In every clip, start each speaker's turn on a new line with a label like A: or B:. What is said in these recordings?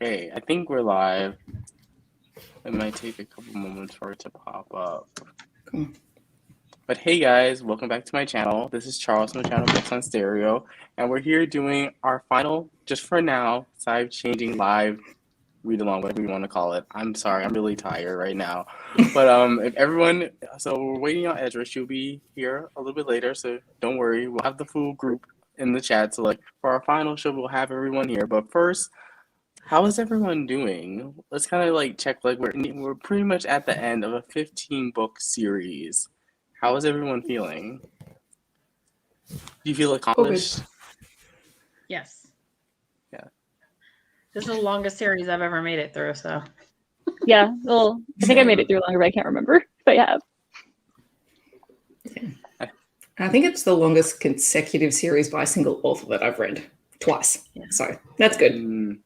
A: Okay, I think we're live. It might take a couple moments for it to pop up.
B: Cool.
A: But hey guys, welcome back to my channel. This is Charles from the channel Books on Stereo, and we're here doing our final, just for now, side changing live read along, whatever you want to call it. I'm sorry, I'm really tired right now. But if everyone, so we're waiting on Ezra. She'll be here a little bit later, so don't worry. We'll have the full group in the chat. So like for our final show, we'll have everyone here. But first, how is everyone doing? Let's kind of like check. Like we're pretty much at the end of a 15-book series. How is everyone feeling? Do you feel accomplished?
C: Yes.
A: Yeah.
C: This is the longest series I've ever made it through, so.
D: Yeah, well, I think I made it through longer, but I can't remember if I have.
B: I think it's the longest consecutive series by a single author that I've read twice.
C: Yeah.
B: So that's good.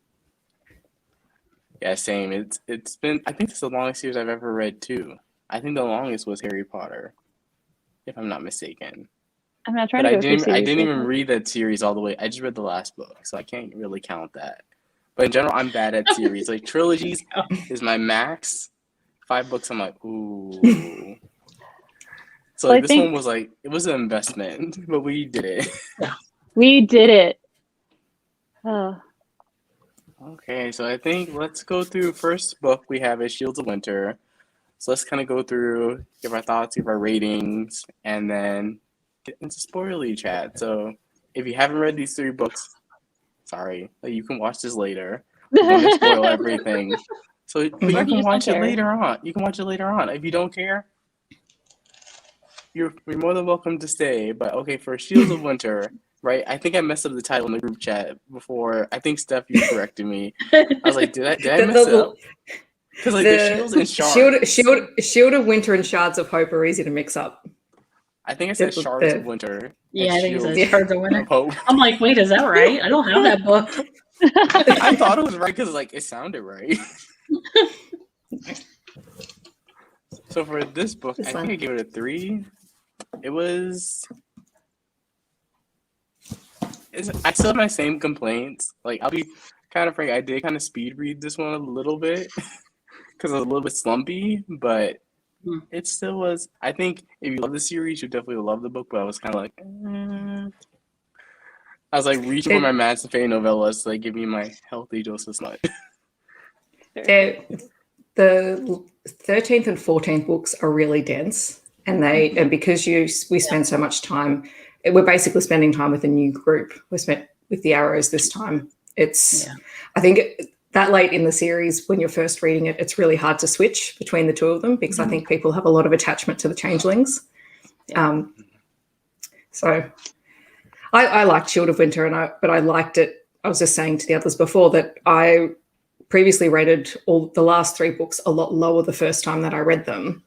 A: Yeah, same. It's been, I think it's the longest series I've ever read too. I think the longest was Harry Potter, if I'm not mistaken.
D: I'm not trying
A: But
D: to
A: I
D: go through
A: didn't
D: series.
A: even read that series all the way. I just read the last book, so I can't really count that. But in general, I'm bad at series. Like trilogies is my max. 5 books, I'm like, ooh. So
D: Well,
A: like, this one was like, it was an investment, but we did it.
D: We did it. Oh.
A: Okay, so I think let's go through first book we have is Shields of Winter. So let's kind of go through, give our thoughts, give our ratings, and then get into spoilery chat. So if you haven't read these 3 books, sorry, you can watch this later. We're gonna spoil everything. So but you can watch it later on. You can watch it later on. If you don't care, you're more than welcome to stay. But okay, for Shields of Winter, right? I think I messed up the title in the group chat before. I think Steph, you corrected me. I was like, did I mess it up? Because like the shields and shards.
B: Shield of Winter and Shards of Hope are easy to mix up.
A: I think I said Shards of Winter.
C: Yeah, I think it said Shards of Winter. I'm like, wait, is that right? I don't have that book.
A: I thought it was right because like it sounded right. So for this book, I think I gave it a 3. It was. I still have my same complaints. Like I'll be kind of frank, I did kind of speed read this one a little bit because I was a little bit slumpy, but it still was. I think if you love the series, you definitely love the book. But I was kind of like, I was like reaching for my Madison Faye novellas to like give me my healthy dose of smut.
B: The 13th and 14th books are really dense, and because we spend so much time, we're basically spending time with a new group. We spent with the Arrows this time. I think that late in the series, when you're first reading it, it's really hard to switch between the two of them because I think people have a lot of attachment to the Changelings. So I liked Shield of Winter, but I liked it. I was just saying to the others before that I previously rated all the last 3 books a lot lower the first time that I read them.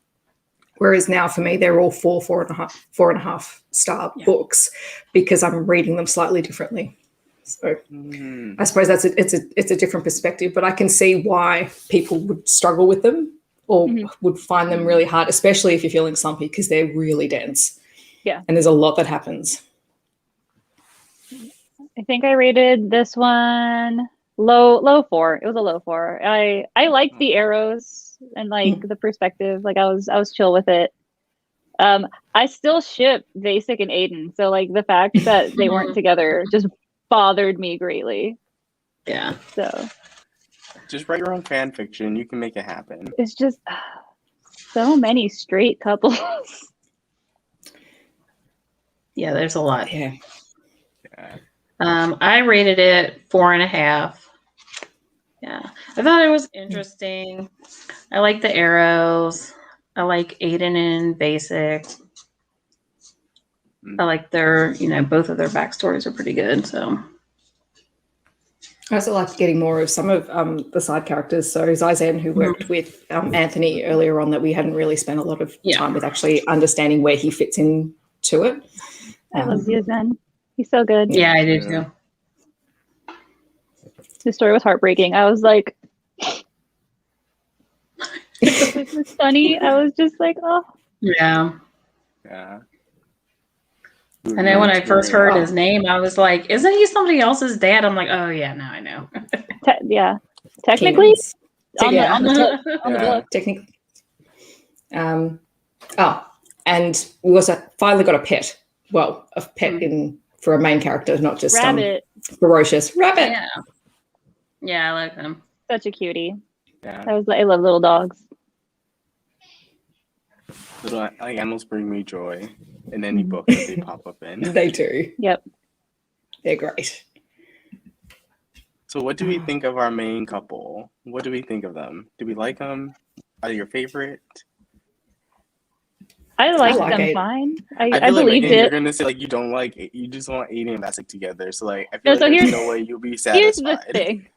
B: Whereas now for me, they're all 4.5 star books because I'm reading them slightly differently. So I suppose it's a different perspective, but I can see why people would struggle with them or would find them really hard, especially if you're feeling slumpy because they're really dense.
D: Yeah.
B: And there's a lot that happens.
D: I think I rated this one low 4. It was a low 4. I liked the arrows and like the perspective. Like I was chill with it. I still ship Basic and Aiden, so like the fact that they weren't together just bothered me greatly.
C: Yeah.
D: So
A: just write your own fan fiction. You can make it happen.
D: It's just so many straight couples.
C: Yeah, there's a lot.
B: Yeah.
C: I rated it 4.5. Yeah, I thought it was interesting. I like the arrows. I like Aiden and Basic. I like their, both of their backstories are pretty good. So
B: I also like getting more of some of the side characters. So Zaizen, who worked with Anthony earlier on, that we hadn't really spent a lot of time with actually understanding where he fits into it.
D: I love Zaizen. He's so good.
C: Yeah, I do too.
D: His story was heartbreaking. I was like, it was funny. I was just like, oh.
C: Yeah.
A: Yeah.
C: And then when I first heard his name, I was like, isn't he somebody else's dad? I'm like, oh, yeah, now I know.
D: Yeah. Technically,
B: kingdoms.
D: on
B: Yeah.
D: the book. On the
A: Yeah.
D: book.
B: Technically. And we also finally got a pet. Well, a pet for a main character, not just
D: Rabbit.
B: ferocious rabbit.
C: Yeah. Yeah, I like them.
D: Such a cutie.
A: Yeah.
D: I love little dogs.
A: Little animals bring me joy in any book that they pop up in.
B: They do.
D: Yep.
B: They're great.
A: So what do we think of our main couple? What do we think of them? Do we like them? Are they your favorite?
D: I liked
B: like
D: them
B: it.
D: fine.
A: I
D: I
A: feel like
D: believed
A: Megan, you're
D: it.
A: gonna say like you don't like it. You just want Aiden and Bassett together. So like I
D: No,
A: feel
D: so
A: like there's
D: here's-
A: no way you'll be
D: Here's
A: satisfied.
D: the thing.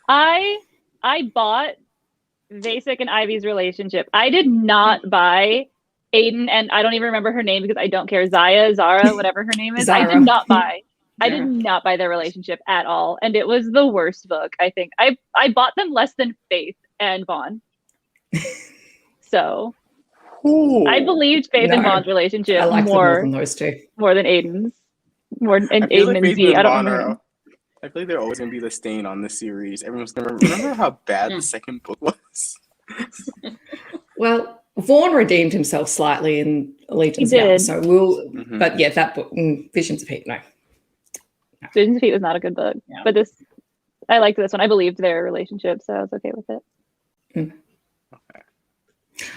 D: I bought Vasek and Ivy's relationship. I did not buy Aiden, and I don't even remember her name because I don't care. Zara, whatever her name is. I
B: Zara.
D: did not buy. I
C: Zara.
D: did not buy their relationship at all, and it was the worst book. I think I bought them less than Faith and Vaughn. So
A: Ooh.
D: I believed Faith and
B: No.
D: Vaughn's relationship
B: I like them more
D: more
B: than those two.
D: than Aiden's. And
A: I feel
D: Aiden
A: like
D: and
A: Faith
D: Z.
A: and
D: I don't
A: Vaughn
D: remember.
A: are. I feel like they're always gonna be the stain on this series. Everyone's gonna remember how bad the second book was.
B: Well, Vaughn redeemed himself slightly in Legion's
D: He
B: Hour,
D: did.
B: so we'll.
A: Mhm.
B: But yeah, that book, Visions of Heat, no.
D: Visions of Heat was not a good book,
C: Yeah.
D: but this, I liked this one. I believed their relationship, so I was okay with it.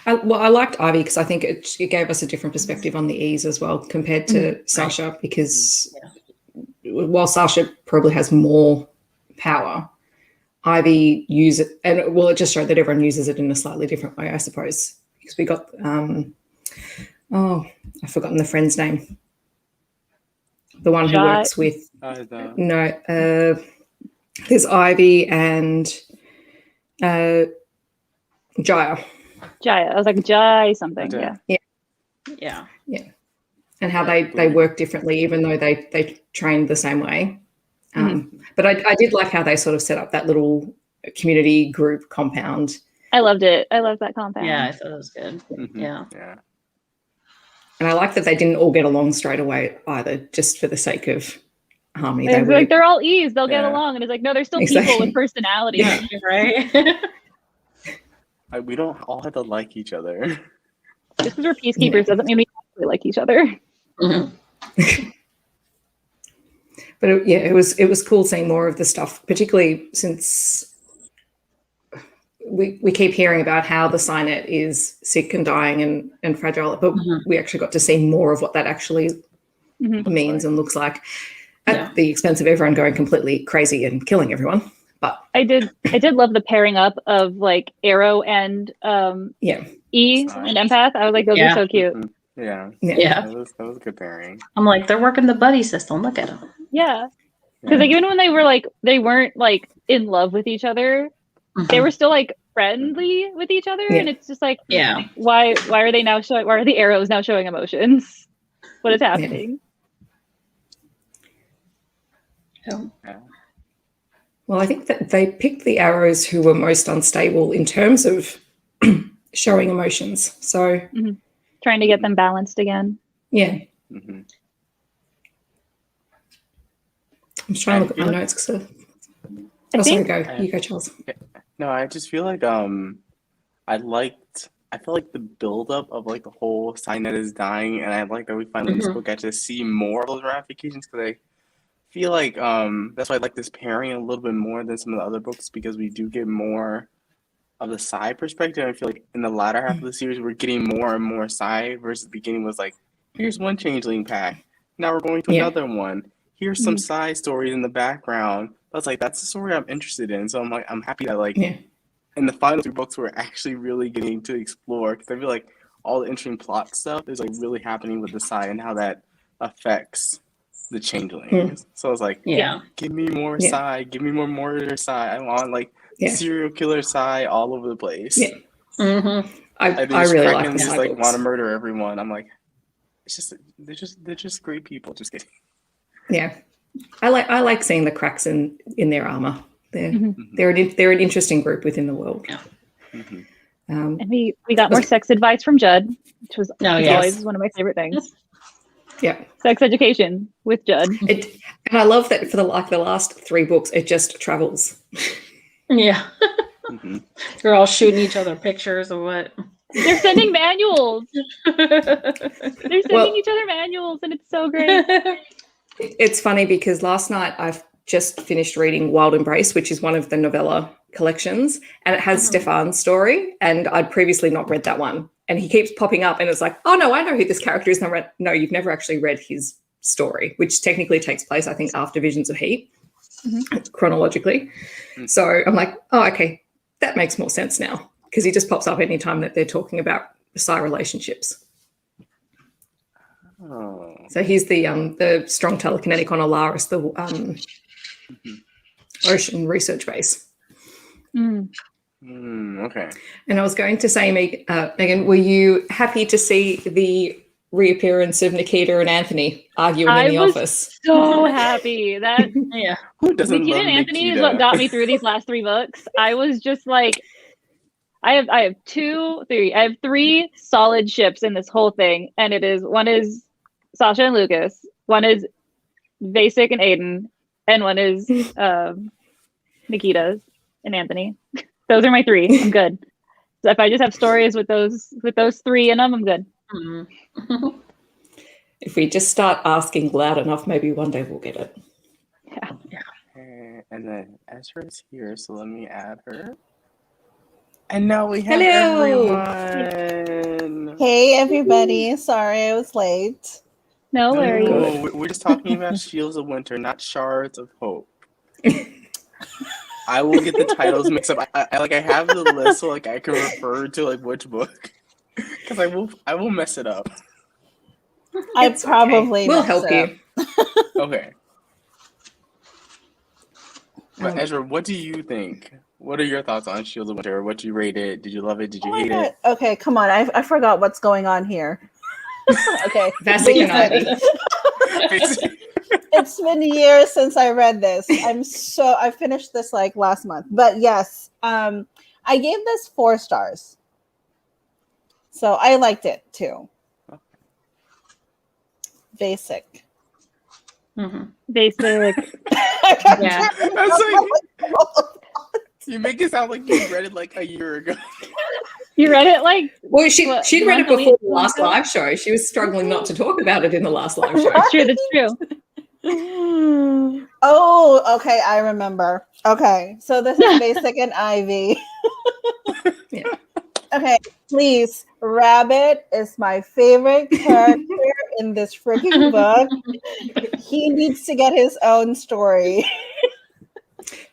B: I liked Ivy because I think it gave us a different perspective on the E's as well compared to Sasha, because while Sasha probably has more power, Ivy uses it, and well, it just showed that everyone uses it in a slightly different way, I suppose. Because we got, I've forgotten the friend's name. The one who
D: Jai.
B: works with,
A: The-
B: there's Ivy and Jaya,
D: Jaya. I was like, Jai something.
A: Okay.
D: Yeah.
C: Yeah.
B: and how they work differently, even though they trained the same way. But I did like how they sort of set up that little community group compound.
D: I loved it. I loved that compound.
C: Yeah, I thought it was good.
A: Mhm.
C: Yeah.
A: Yeah.
B: And I like that they didn't all get along straight away either, just for the sake of harmony.
D: It's like they're all E's, they'll get
A: Yeah.
D: along. And it's like, no, they're still
B: Exactly.
D: people with personality.
C: Yeah, right.
A: We don't all have to like each other.
D: Just because we're peacekeepers doesn't mean we actually like each other.
C: Mhm.
B: But it was cool seeing more of the stuff, particularly since we keep hearing about how the Signet is sick and dying and fragile, but we actually got to see more of what that actually means and looks like, at the expense of everyone going completely crazy and killing everyone. But
D: I did love the pairing up of like Arrow and E
A: Nice.
D: and Empath. I was like, those are so cute.
A: Mhm. Yeah.
C: Yeah.
A: That was a good pairing.
C: I'm like, they're working the buddy system. Look at them.
D: Yeah. Because like even when they were like they weren't like in love with each other, they were still like friendly with each other. And it's just like why are they now showing why are the arrows now showing emotions? What is happening?
A: Yeah.
B: well, I think that they picked the arrows who were most unstable in terms of showing emotions. So
D: Trying to get them balanced again.
B: yeah.
A: Mhm.
B: I'm just trying to
A: I
B: look at my
A: feel like-
B: notes. So.
D: I
B: Sorry,
D: think
B: go. You go, Charles.
A: No, I just feel like I feel like the buildup of like the whole Signet is dying, and I like that we finally in this book got to see more of those ramifications, because I feel like that's why I like this pairing a little bit more than some of the other books, because we do get more of the side perspective. I feel like in the latter half of the series we're getting more and more side, versus the beginning was like, here's one changeling pack, now we're going to another one. Here's some side stories in the background. I was like, that's the story I'm interested in. So I'm like, I'm happy that like in the final two books we're actually really getting to explore, because I feel like all the interesting plot stuff is like really happening with the side and how that affects the changelings. So I was like, give me more side, give me more murder side. I want like serial killer side all over the place.
B: Yeah. I
A: these
B: really like
A: Krakens
B: the
A: just
B: side
A: like
B: books.
A: want to murder everyone. I'm like, it's just they're just great people. Just kidding.
B: Yeah, I like seeing the cracks in their armor. They're an interesting group within the world.
C: Yeah.
D: and we got more sex advice from Judd, which was
C: yes.
D: always one of my favorite things.
B: Yeah,
D: Sex education with Judd.
B: and I love that for the last 3 books, it just travels.
C: Yeah.
A: Hmm.
C: They're all shooting each other pictures or what?
D: They're sending manuals. They're sending
B: Well-
D: each other manuals, and it's so great.
B: It's funny because last night I've just finished reading Wild Embrace, which is one of the novella collections, and it has Stefan's story, and I'd previously not read that one. And he keeps popping up, and it's like, oh no, I know who this character is. And I read, no, you've never actually read his story, which technically takes place, I think, after Visions of Heat, chronologically. So I'm like, oh, okay, that makes more sense now, because he just pops up anytime that they're talking about psi relationships.
A: Oh.
B: So he's the strong telekinetic on Alaris, the ocean research base.
A: Okay.
B: And I was going to say, Megan, were you happy to see the reappearance of Nikita and Anthony arguing in the office?
D: So happy that
C: Yeah.
A: Who doesn't
D: Nikita
A: love
D: and Anthony
A: Nikita?
D: is what got me through these last 3 books. I was just like, I have 2, 3. I have 3 solid ships in this whole thing, and one is Sasha and Lucas, one is Basic and Aiden, and one is Nikita and Anthony. Those are my 3. I'm good. So if I just have stories with those 3 in them, I'm good.
B: If we just start asking loud enough, maybe one day we'll get it.
A: And then Ezra's here, so let me add her. And now we have
B: Hello.
A: everyone.
E: Hey everybody, sorry I was late.
D: No worries.
A: No, we're just talking about Shields of Winter, not Shards of Hope. I will get the titles mixed up. I have the list so like I can refer to like which book, because I will mess it up.
E: I
B: It's
E: probably
B: okay. We'll
E: messed
B: help
E: it up.
B: you.
A: Okay. But Ezra, what do you think? What are your thoughts on Shields of Winter? What did you rate it? Did you love it? Did you
E: Oh my
A: hate
E: God.
A: it?
E: Okay, come on. I forgot what's going on here. Okay.
B: Vasek and Ivy.
E: It's been years since I read this. I finished this like last month. But yes, I gave this 4 stars. So I liked it too. Basic.
D: Basic.
C: Yeah.
A: I was like, you make it sound like you read it like a year ago.
D: You read it like
B: Well, she'd read it
D: month, a
B: before
D: week,
B: the last
D: month?
B: live show. She was struggling not to talk about it in the last live show.
D: That's true. That's true.
E: Oh, okay, I remember. Okay, so this is Basic and Ivy.
B: Yeah.
E: Okay, please. Rabbit is my favorite character in this freaking book. He needs to get his own story.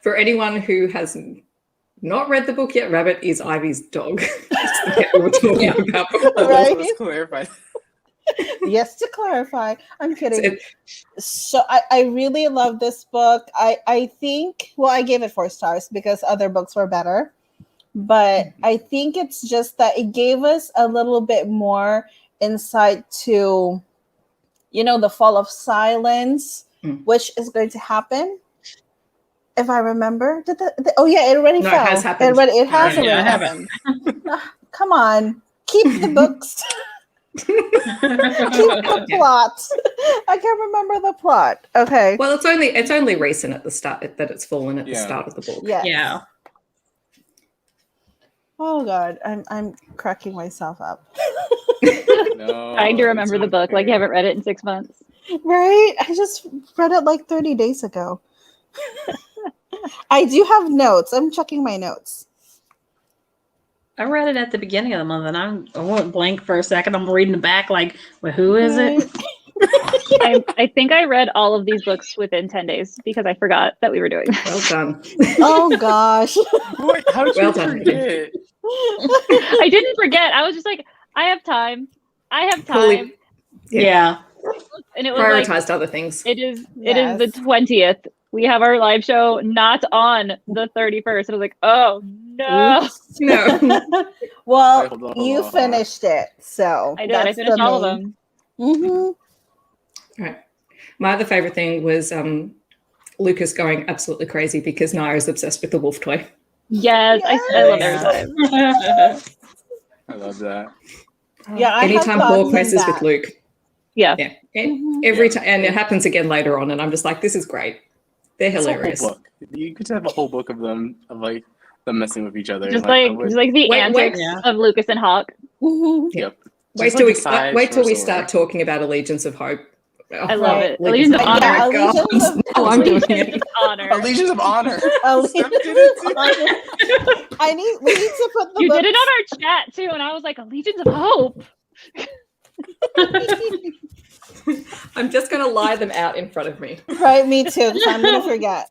B: For anyone who has not read the book yet, Rabbit is Ivy's dog. That's the pet we were talking about before.
E: Right?
A: Let's clarify.
E: Yes, to clarify. I'm kidding. So I really love this book. I think, well, I gave it 4 stars because other books were better. But I think it's just that it gave us a little bit more insight to, the fall of silence, which is going to happen. If I remember, oh yeah, it already
B: No,
E: fell.
B: it has happened.
E: It has
C: Yeah,
E: already
C: it
E: happened. Come on, keep the books. Keep the plot. I can't remember the plot. Okay.
B: Well, it's only recent at the start that it's fallen at the
A: Yeah.
B: start of the book.
E: Yes.
C: Yeah.
E: Oh God, I'm cracking myself up.
A: No,
D: Trying to remember
A: it's
D: the book like you
A: okay.
D: haven't read it in 6 months.
E: Right? I just read it like 30 days ago. I do have notes. I'm checking my notes.
C: I read it at the beginning of the month, and I went blank for a second. I'm reading the back, like, well, who is it?
D: I think I read all of these books within 10 days because I forgot that we were doing this.
B: Well done.
E: Oh gosh.
A: Wait, how did
B: Well
A: you
B: done,
A: forget?
D: I didn't forget. I was just like, I have time. I have time.
B: Fully-
C: Yeah.
D: And it was like,
B: Prioritized other things.
D: it is
E: Yes.
D: the 20th. We have our live show not on the 31st. And I was like, oh no.
E: Oops.
B: No.
E: Well,
A: Wait, hold on,
E: you
A: hold on.
E: finished it, so
D: I did. I finished all of them.
E: Mm-hmm.
B: Right. My other favorite thing was Lucas going absolutely crazy because Naira's obsessed with the wolf toy.
D: Yes, I love
A: Yes.
D: every time.
A: I love that.
E: Yeah, I
B: Anytime
E: have
B: Paul
E: thoughts
B: messes
E: on
B: with
E: that.
B: Luke.
D: Yeah.
B: Yeah.
E: Mhm.
B: Every time, and it happens again later on, and I'm just like, this is great. They're
A: It's a whole
B: hilarious.
A: book. You could have a whole book of them messing with each other.
D: Just
A: I
D: like
A: would-
D: just like the
B: Wait,
D: antics
C: yeah.
D: of Lucas and Hawk.
E: Mhm.
A: Yep.
B: Wait
A: Just
B: till
A: like
B: we
A: a side
B: wait till we
A: short
B: start
A: story.
B: talking about Allegiance of Hope.
D: I love it.
B: Allegiance
D: Allegiance of Honor.
E: Yeah,
B: Oh my
E: Allegiance
B: God.
E: of-
B: Now I'm doing
D: Allegiance
B: it.
D: of Honor.
A: Allegiance of Honor.
E: Allegiance
A: Steph did it too.
E: of Honor. we need to put the
D: You
E: books.
D: did it on our chat too, and I was like, Allegiance of Hope.
B: I'm just going to lie them out in front of me
E: Right, me too, because I'm gonna forget.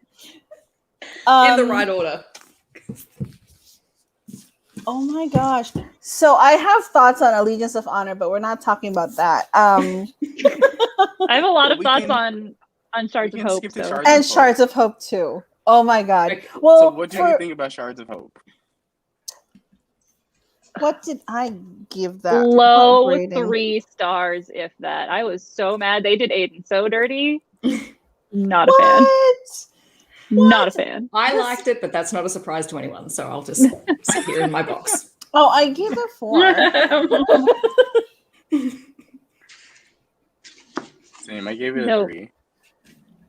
B: in the right order.
E: Oh my gosh. So I have thoughts on Allegiance of Honor, but we're not talking about that.
D: I have a lot of
A: We
D: thoughts
A: can-
D: on Shards
A: we
D: of
A: can
D: Hope.
A: skip to
D: So.
A: Shards
E: And
A: of Hope.
E: Shards of Hope too. Oh my god.
B: Okay,
E: Well,
A: So what do you
E: for-
A: think about Shards of Hope?
E: what did I give that?
D: Low
E: What rating?
D: 3 stars, if that. I was so mad. They did Aiden so dirty. Not a fan.
E: What?
D: Not a fan.
B: I liked it, but that's not a surprise to anyone. So I'll just sit here in my box.
E: Oh, I gave it 4.
A: Same. I gave it a
D: Nope.
A: 3.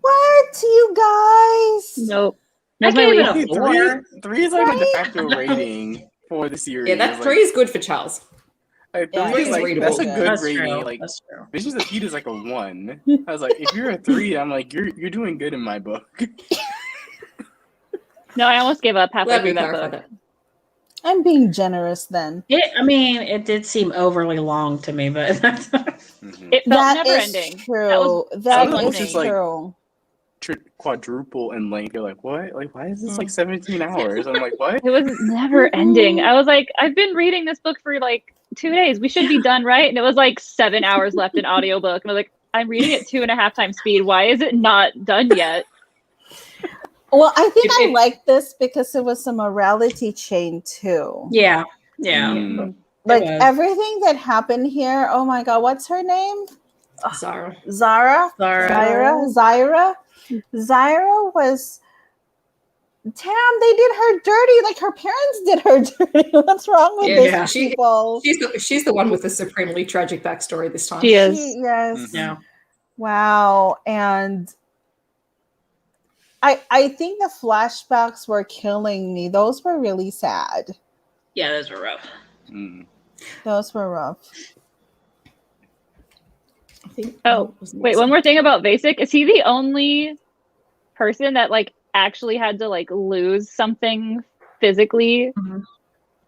E: What, you guys?
D: Nope.
C: I
D: That's my
C: gave it
D: least.
C: a
A: Hey,
C: 4.
A: three is like a de
E: Right?
A: facto rating for the series.
B: Yeah, that 3 is good for Charles.
A: Like,
E: Yeah,
A: three is
B: it's
A: like
B: readable.
A: that's a good
C: That's
A: rating.
C: true.
A: Like
C: That's true.
A: Visions of Heat is like a 1. I was like, if you're a 3, I'm like, you're doing good in my book.
D: No, I almost gave up halfway
B: Glad we
D: through that
B: clarified
D: book.
B: that.
E: I'm being generous then.
C: It did seem overly long to me, but that's
A: Mhm.
D: It felt
E: That
D: never
E: is
D: ending.
E: true.
A: Some
E: That
A: of the
E: is
A: books just, like,
E: true.
A: Quadruple in length. You're like, what? Like, why is this like 17 hours? I'm like, what?
D: It was never ending. I was like, I've been reading this book for like 2 days. We should be done, right? And it was like 7 hours left in audiobook. And I was like, I'm reading at 2.5 times speed. Why is it not done yet?
E: Well, I think I
B: It-
E: like this because it was a morality chain too.
C: yeah.
A: Mm.
E: Like
C: was.
E: everything that happened here. Oh my god, what's her name?
B: Zara.
E: Zara?
C: Zara.
E: Zyra was damn, they did her dirty. Like her parents did her dirty. What's wrong with
B: Yeah,
E: these people?
B: She's the one with the supremely tragic backstory this time.
D: She is.
E: Yes.
C: Yeah.
E: Wow. And I think the flashbacks were killing me. Those were really sad.
C: Yeah, those were rough.
A: Mm.
E: Those were rough.
B: I think.
D: Oh, wait, one more thing about Basic. Is he the only person that like actually had to like lose something physically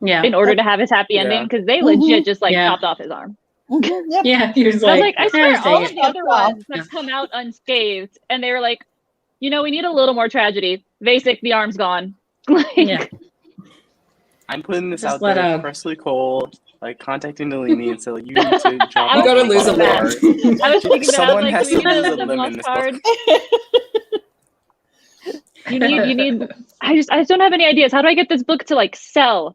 C: Yeah.
D: in order to have his happy ending?
A: Yeah.
D: Because they
E: Mhm.
D: legit just like
C: Yeah.
D: chopped off his arm.
E: Mhm, yep.
C: Yeah, he was
D: I was
C: like,
D: like, I swear
C: "Dang
D: all
C: it."
D: of the other ones have come out unscathed, and they were like, you know, we need a little more tragedy. Basic, the arm's gone. Like,
C: Yeah.
A: I'm putting this
C: Just
A: out
C: let
A: there.
C: out.
A: Presley Cole, like contacting Nalini and say, like, you need to drop.
D: I
B: You
D: was
B: gotta
D: thinking
B: lose a
D: that.
B: limb.
D: I was thinking that. I
A: Someone
D: was like,
A: has
D: do we
A: to
D: need
A: lose
D: a
A: a limb in
D: limb
A: this
D: loss
A: book.
D: card? You need. I just don't have any ideas. How do I get this book to like sell?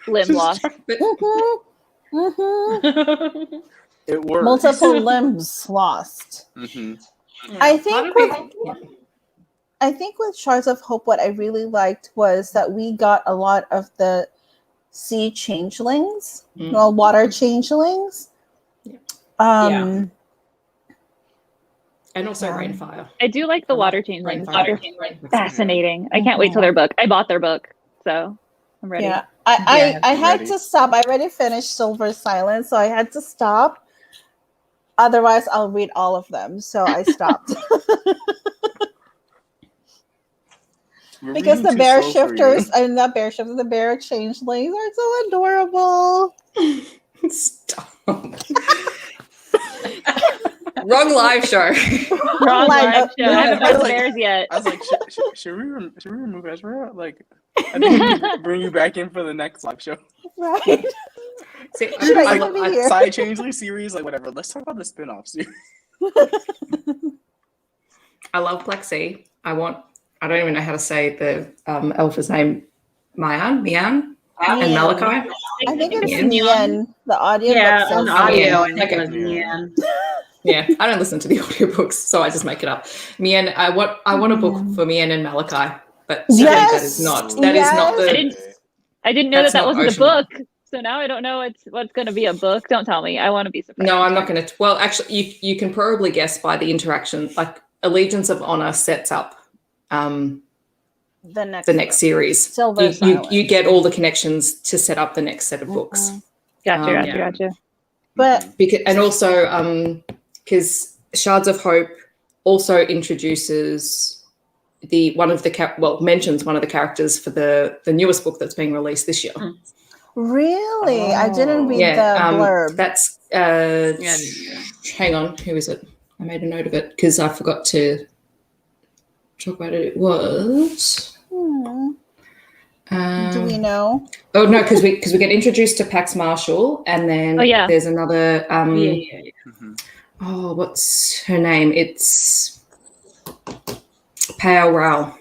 D: Limb loss.
E: Mhm, mhm.
A: It works.
E: Multiple limbs lost.
A: hmm
E: I think with Shards of Hope, what I really liked was that we got a lot of the sea changelings,
B: Mm.
E: well, water changelings.
B: And also
E: Yeah.
B: Rainfire.
D: I do like the
B: I love
D: water changelings.
B: Rainfire.
D: Fascinating. I can't wait till their book. I bought their book, so I'm ready.
E: Yeah,
A: Yeah,
E: I had
A: ready.
E: to stop. I already finished Silver Silence, so I had to stop. Otherwise, I'll read all of them. So I stopped.
A: We're
E: Because
A: reading
E: the
A: too
E: bear
A: slow for you.
E: shifters and not bear shifters, the bear changelings are so adorable.
B: Stop. Wrong live show.
D: Wrong
E: Like,
D: live show. I haven't
A: I was
D: read
A: like-
D: theirs yet.
A: I was like, should we remove Ezra? Like, I think we bring you back in for the next live show.
E: Right?
B: See,
E: Should I
B: I
E: even
B: love-
E: be here?
A: Side Changeling series, like whatever. Let's talk about the spin-off series.
B: I love Black Sea. I don't even know how to say the elf's name. Mian, and Malachi.
E: I think it's
B: Yeah.
E: Nian. The audio
C: Yeah,
E: book
C: on
E: says
C: audio,
E: Nian.
C: I think
B: Okay.
C: it was Nian.
B: Yeah, I don't listen to the audiobooks, so I just make it up. Mian, I want a book for Mian and Malachi, but sadly
E: Yes!
B: that is not the.
D: I didn't know
B: That's
D: that
B: not
D: wasn't a
B: Ocean.
D: book. So now I don't know what's going to be a book. Don't tell me. I want to be surprised.
B: No, I'm not going to. Well, actually, you can probably guess by the interaction. Like Allegiance of Honor sets up
E: The next
B: the next
E: book.
B: series.
E: Silver Silence.
B: You get all the connections to set up the next set of books.
D: Gotcha.
E: But
B: And also because Shards of Hope also introduces mentions one of the characters for the newest book that's being released this year.
E: really, I didn't read
B: Yeah,
E: the blurb.
B: that's hang on, who is it? I made a note of it because I forgot to talk about it. It was.
E: Do we know?
B: Oh no, because we get introduced to Pax Marshall, and then there's another. Oh, what's her name? It's Pao Rao.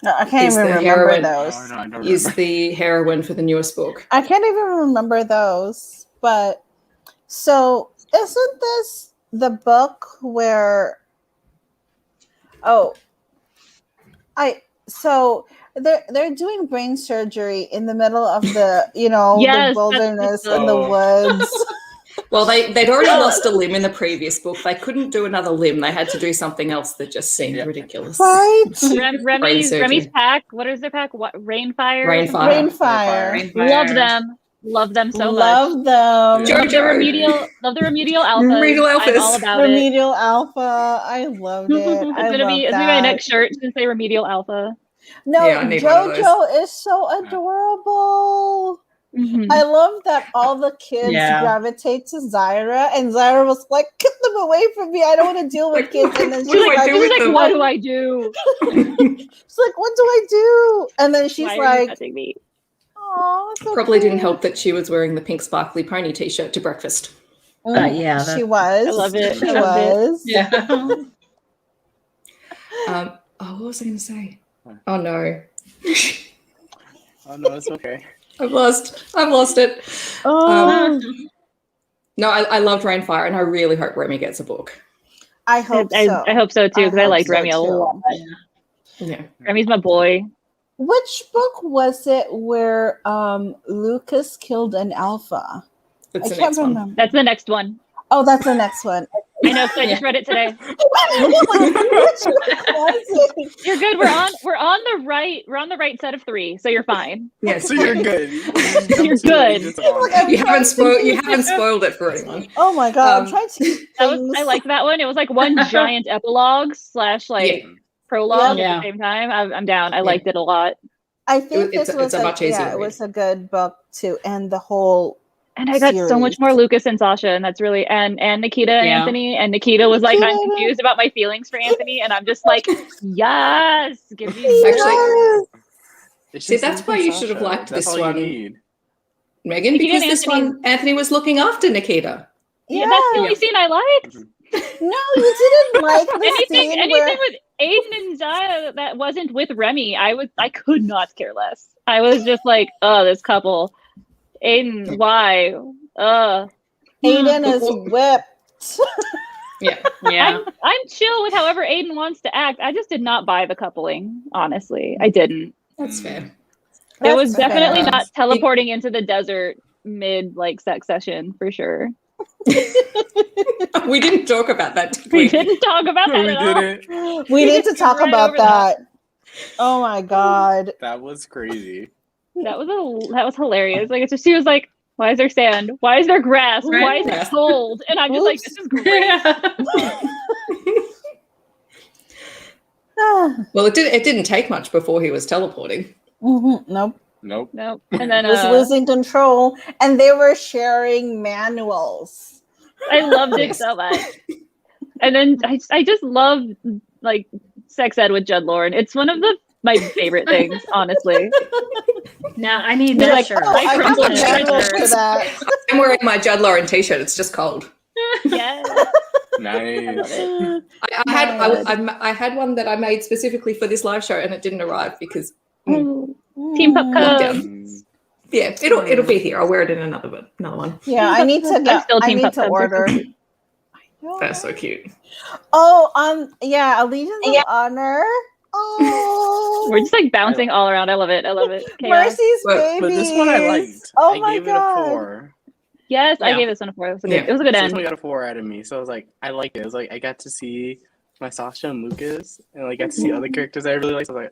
E: No, I can't even remember those.
A: Oh, no, I don't
B: Is
A: remember.
B: the heroine for the newest book.
E: I can't even remember those. But so isn't this the book where? So they're doing brain surgery in the middle of the
D: Yes,
E: the wilderness
D: that's
E: in the woods.
B: Well, they'd already lost a limb in the previous book. They couldn't do another limb. They had to do something else that just seemed ridiculous.
E: Right?
D: Remy's pack. What is their pack? What Rainfire?
E: Rainfire.
D: Love them so much.
E: Love them.
B: Jojo.
D: Love the remedial alphas.
B: Remedial alphas.
D: I'm all about
E: Remedial Alpha. I loved it.
D: It's gonna be my next shirt. It's gonna say Remedial Alpha.
E: No,
B: Yeah, I need one of
E: Jojo is so adorable. I love that all the kids gravitate to Zyra, and Zyra was like, "Get them away from me! I don't want to deal with kids." And then
B: What do I do with them?
D: What do I do?
E: She's like, "What do I do?" And then she's
D: Why are you
E: like,
D: touching me?
E: "Oh, so
B: Probably didn't
E: cute."
B: help that she was wearing the pink sparkly pony t-shirt to breakfast.
E: She was.
D: I love it.
E: She
D: I love
E: was.
C: Yeah.
B: What was I going to say? Oh no,
A: Oh no, it's okay.
B: I've lost it. No, I loved Rainfire, and I really hope Remy gets a book.
E: I hope so.
D: I hope so too, because I liked
E: so
D: Remy a
E: too.
D: lot.
B: Yeah.
D: Remy's my boy.
E: Which book was it where Lucas killed an alpha?
B: That's the
E: I can't
B: next one.
E: remember.
D: That's the next one.
E: Oh, that's the next one.
D: I know, so I just read it today.
E: Which one was it?
D: You're good. We're on the right set of 3, so you're fine.
B: Yes,
A: So you're good.
D: You're good.
B: you haven't spoiled it for anyone.
E: Oh my god! I'm trying to.
D: I liked that one. It was like one giant epilogue / prologue
C: Yeah.
D: at the same time. I'm down. I liked it a lot.
E: I think
B: It's
E: this was
B: a much easier
E: it
B: read.
E: was a good book to end the whole.
D: And I got so much more Lucas and Sasha, and that's really and Nikita and Anthony. And Nikita was like, I'm confused about my feelings for Anthony, and I'm just like, yes, give me
B: Actually,
A: It's
B: see,
A: just
B: that's why you should have
A: Sasha.
B: liked
A: That's
B: this
A: all you
B: one,
A: need.
B: Megan,
D: Nikita
B: because
D: and
B: this one, Anthony was looking after Nikita.
D: Yeah, that's the only scene I liked.
E: No, you didn't like the scene
D: Anything
E: where
D: with Aiden and Zaya that wasn't with Remy, I could not care less. I was just like, oh, this couple. Aiden, why?
E: Aiden is whipped.
C: Yeah.
D: I'm chill with however Aiden wants to act. I just did not buy the coupling, honestly. I didn't.
B: That's fair.
D: It was
E: That's
D: definitely
E: fair.
D: not teleporting into the desert mid sex session for sure.
B: We didn't talk about that, did
D: We
B: we?
D: didn't talk about that
A: We
D: at all.
A: didn't.
E: We need to talk
D: Right
E: about
D: over
E: that. Oh my god!
A: That was crazy.
D: That was hilarious. Like it's just, she was like, "Why is there sand? Why is there grass?
C: Right.
D: Why is it cold?" And I'm just like, "This is great."
B: Well, it didn't take much before he was teleporting.
E: Nope.
A: Nope.
D: Nope. And then
E: Was losing control, and they were sharing manuals.
D: I loved it so much. And then I just love like sex ed with Judd Lauren. It's one of my favorite things, honestly.
C: Now I need
D: They're
C: that
D: like,
C: shirt.
E: Oh, I have a
D: Princess
E: manual
D: Treasure.
E: for that.
B: I'm wearing my Judd Lauren t-shirt. It's just cold.
D: Yes.
A: Nice.
B: I had one that I made specifically for this live show, and it didn't arrive because
D: Team Pup Cub.
A: Mm.
B: yeah, it'll be here. I'll wear it in another one.
E: Yeah, I need to
D: I'm
E: get.
D: still
E: I
D: Team
E: need
D: Pup
E: to
D: Cubs.
E: order.
B: That's so cute.
E: Oh, yeah, Allegiance of Honor. Oh,
D: We're just like bouncing all around. I love it. I love it. Chaos.
E: Mercy's
B: But
A: But
E: babies.
A: this one I liked.
E: Oh
A: I
E: my
A: gave
E: god.
A: it a 4.
D: Yes, I
C: Yeah.
D: gave this one a 4. It was a good,
B: Yeah.
D: it was a good
A: This
D: end.
A: one got a 4 out of me. So I was like, I liked it. It was like I got to see my Sasha and Lucas, and like I got to see other characters I really liked. I was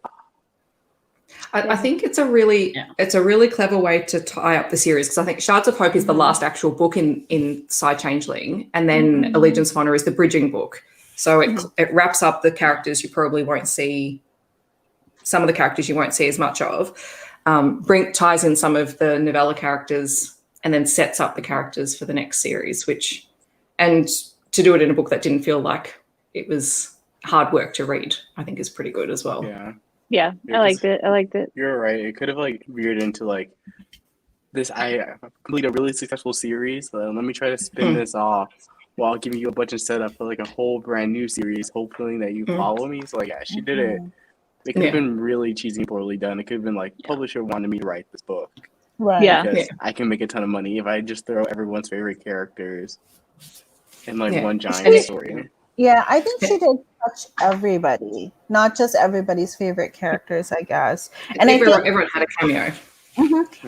A: like,
B: I think it's a really clever way to tie up the series, because I think Shards of Hope is the last actual book in Side Changeling, and then Allegiance of Honor is the bridging book. So it wraps up the characters you probably won't see, some of the characters you won't see as much of, ties in some of the novella characters, and then sets up the characters for the next series, and to do it in a book that didn't feel like it was hard work to read, I think is pretty good as well.
D: Yeah, I liked it.
A: You're right. It could have like veered into like this. I complete a really successful series. Let me try to spin this off while giving you a bunch of setup for like a whole brand new series, hoping that you follow me. So like, yeah, she did it. It could have been really cheesy and poorly done. It could have been like publisher wanted me to write this book,
E: Right.
D: Yeah.
A: because I can make a ton of money if I just throw everyone's favorite characters in like one giant story.
E: Yeah, I think she did touch everybody, not just everybody's favorite characters, I guess. And
B: everyone had a cameo.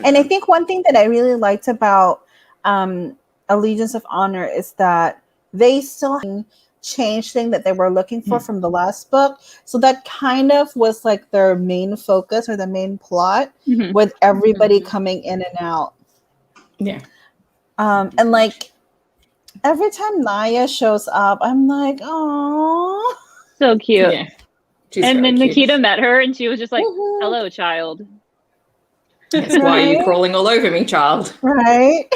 E: And I think one thing that I really liked about Allegiance of Honor is that they still Changeling that they were looking for from the last book. So that kind of was like their main focus or the main plot, with everybody coming in and out.
B: Yeah.
E: And like every time Naya shows up, I'm like, oh,
D: So cute.
B: Yeah.
D: And then
B: cute.
D: Nikita met her and she was just like, hello, child.
B: Yes, why are you crawling all over me, child?
E: right.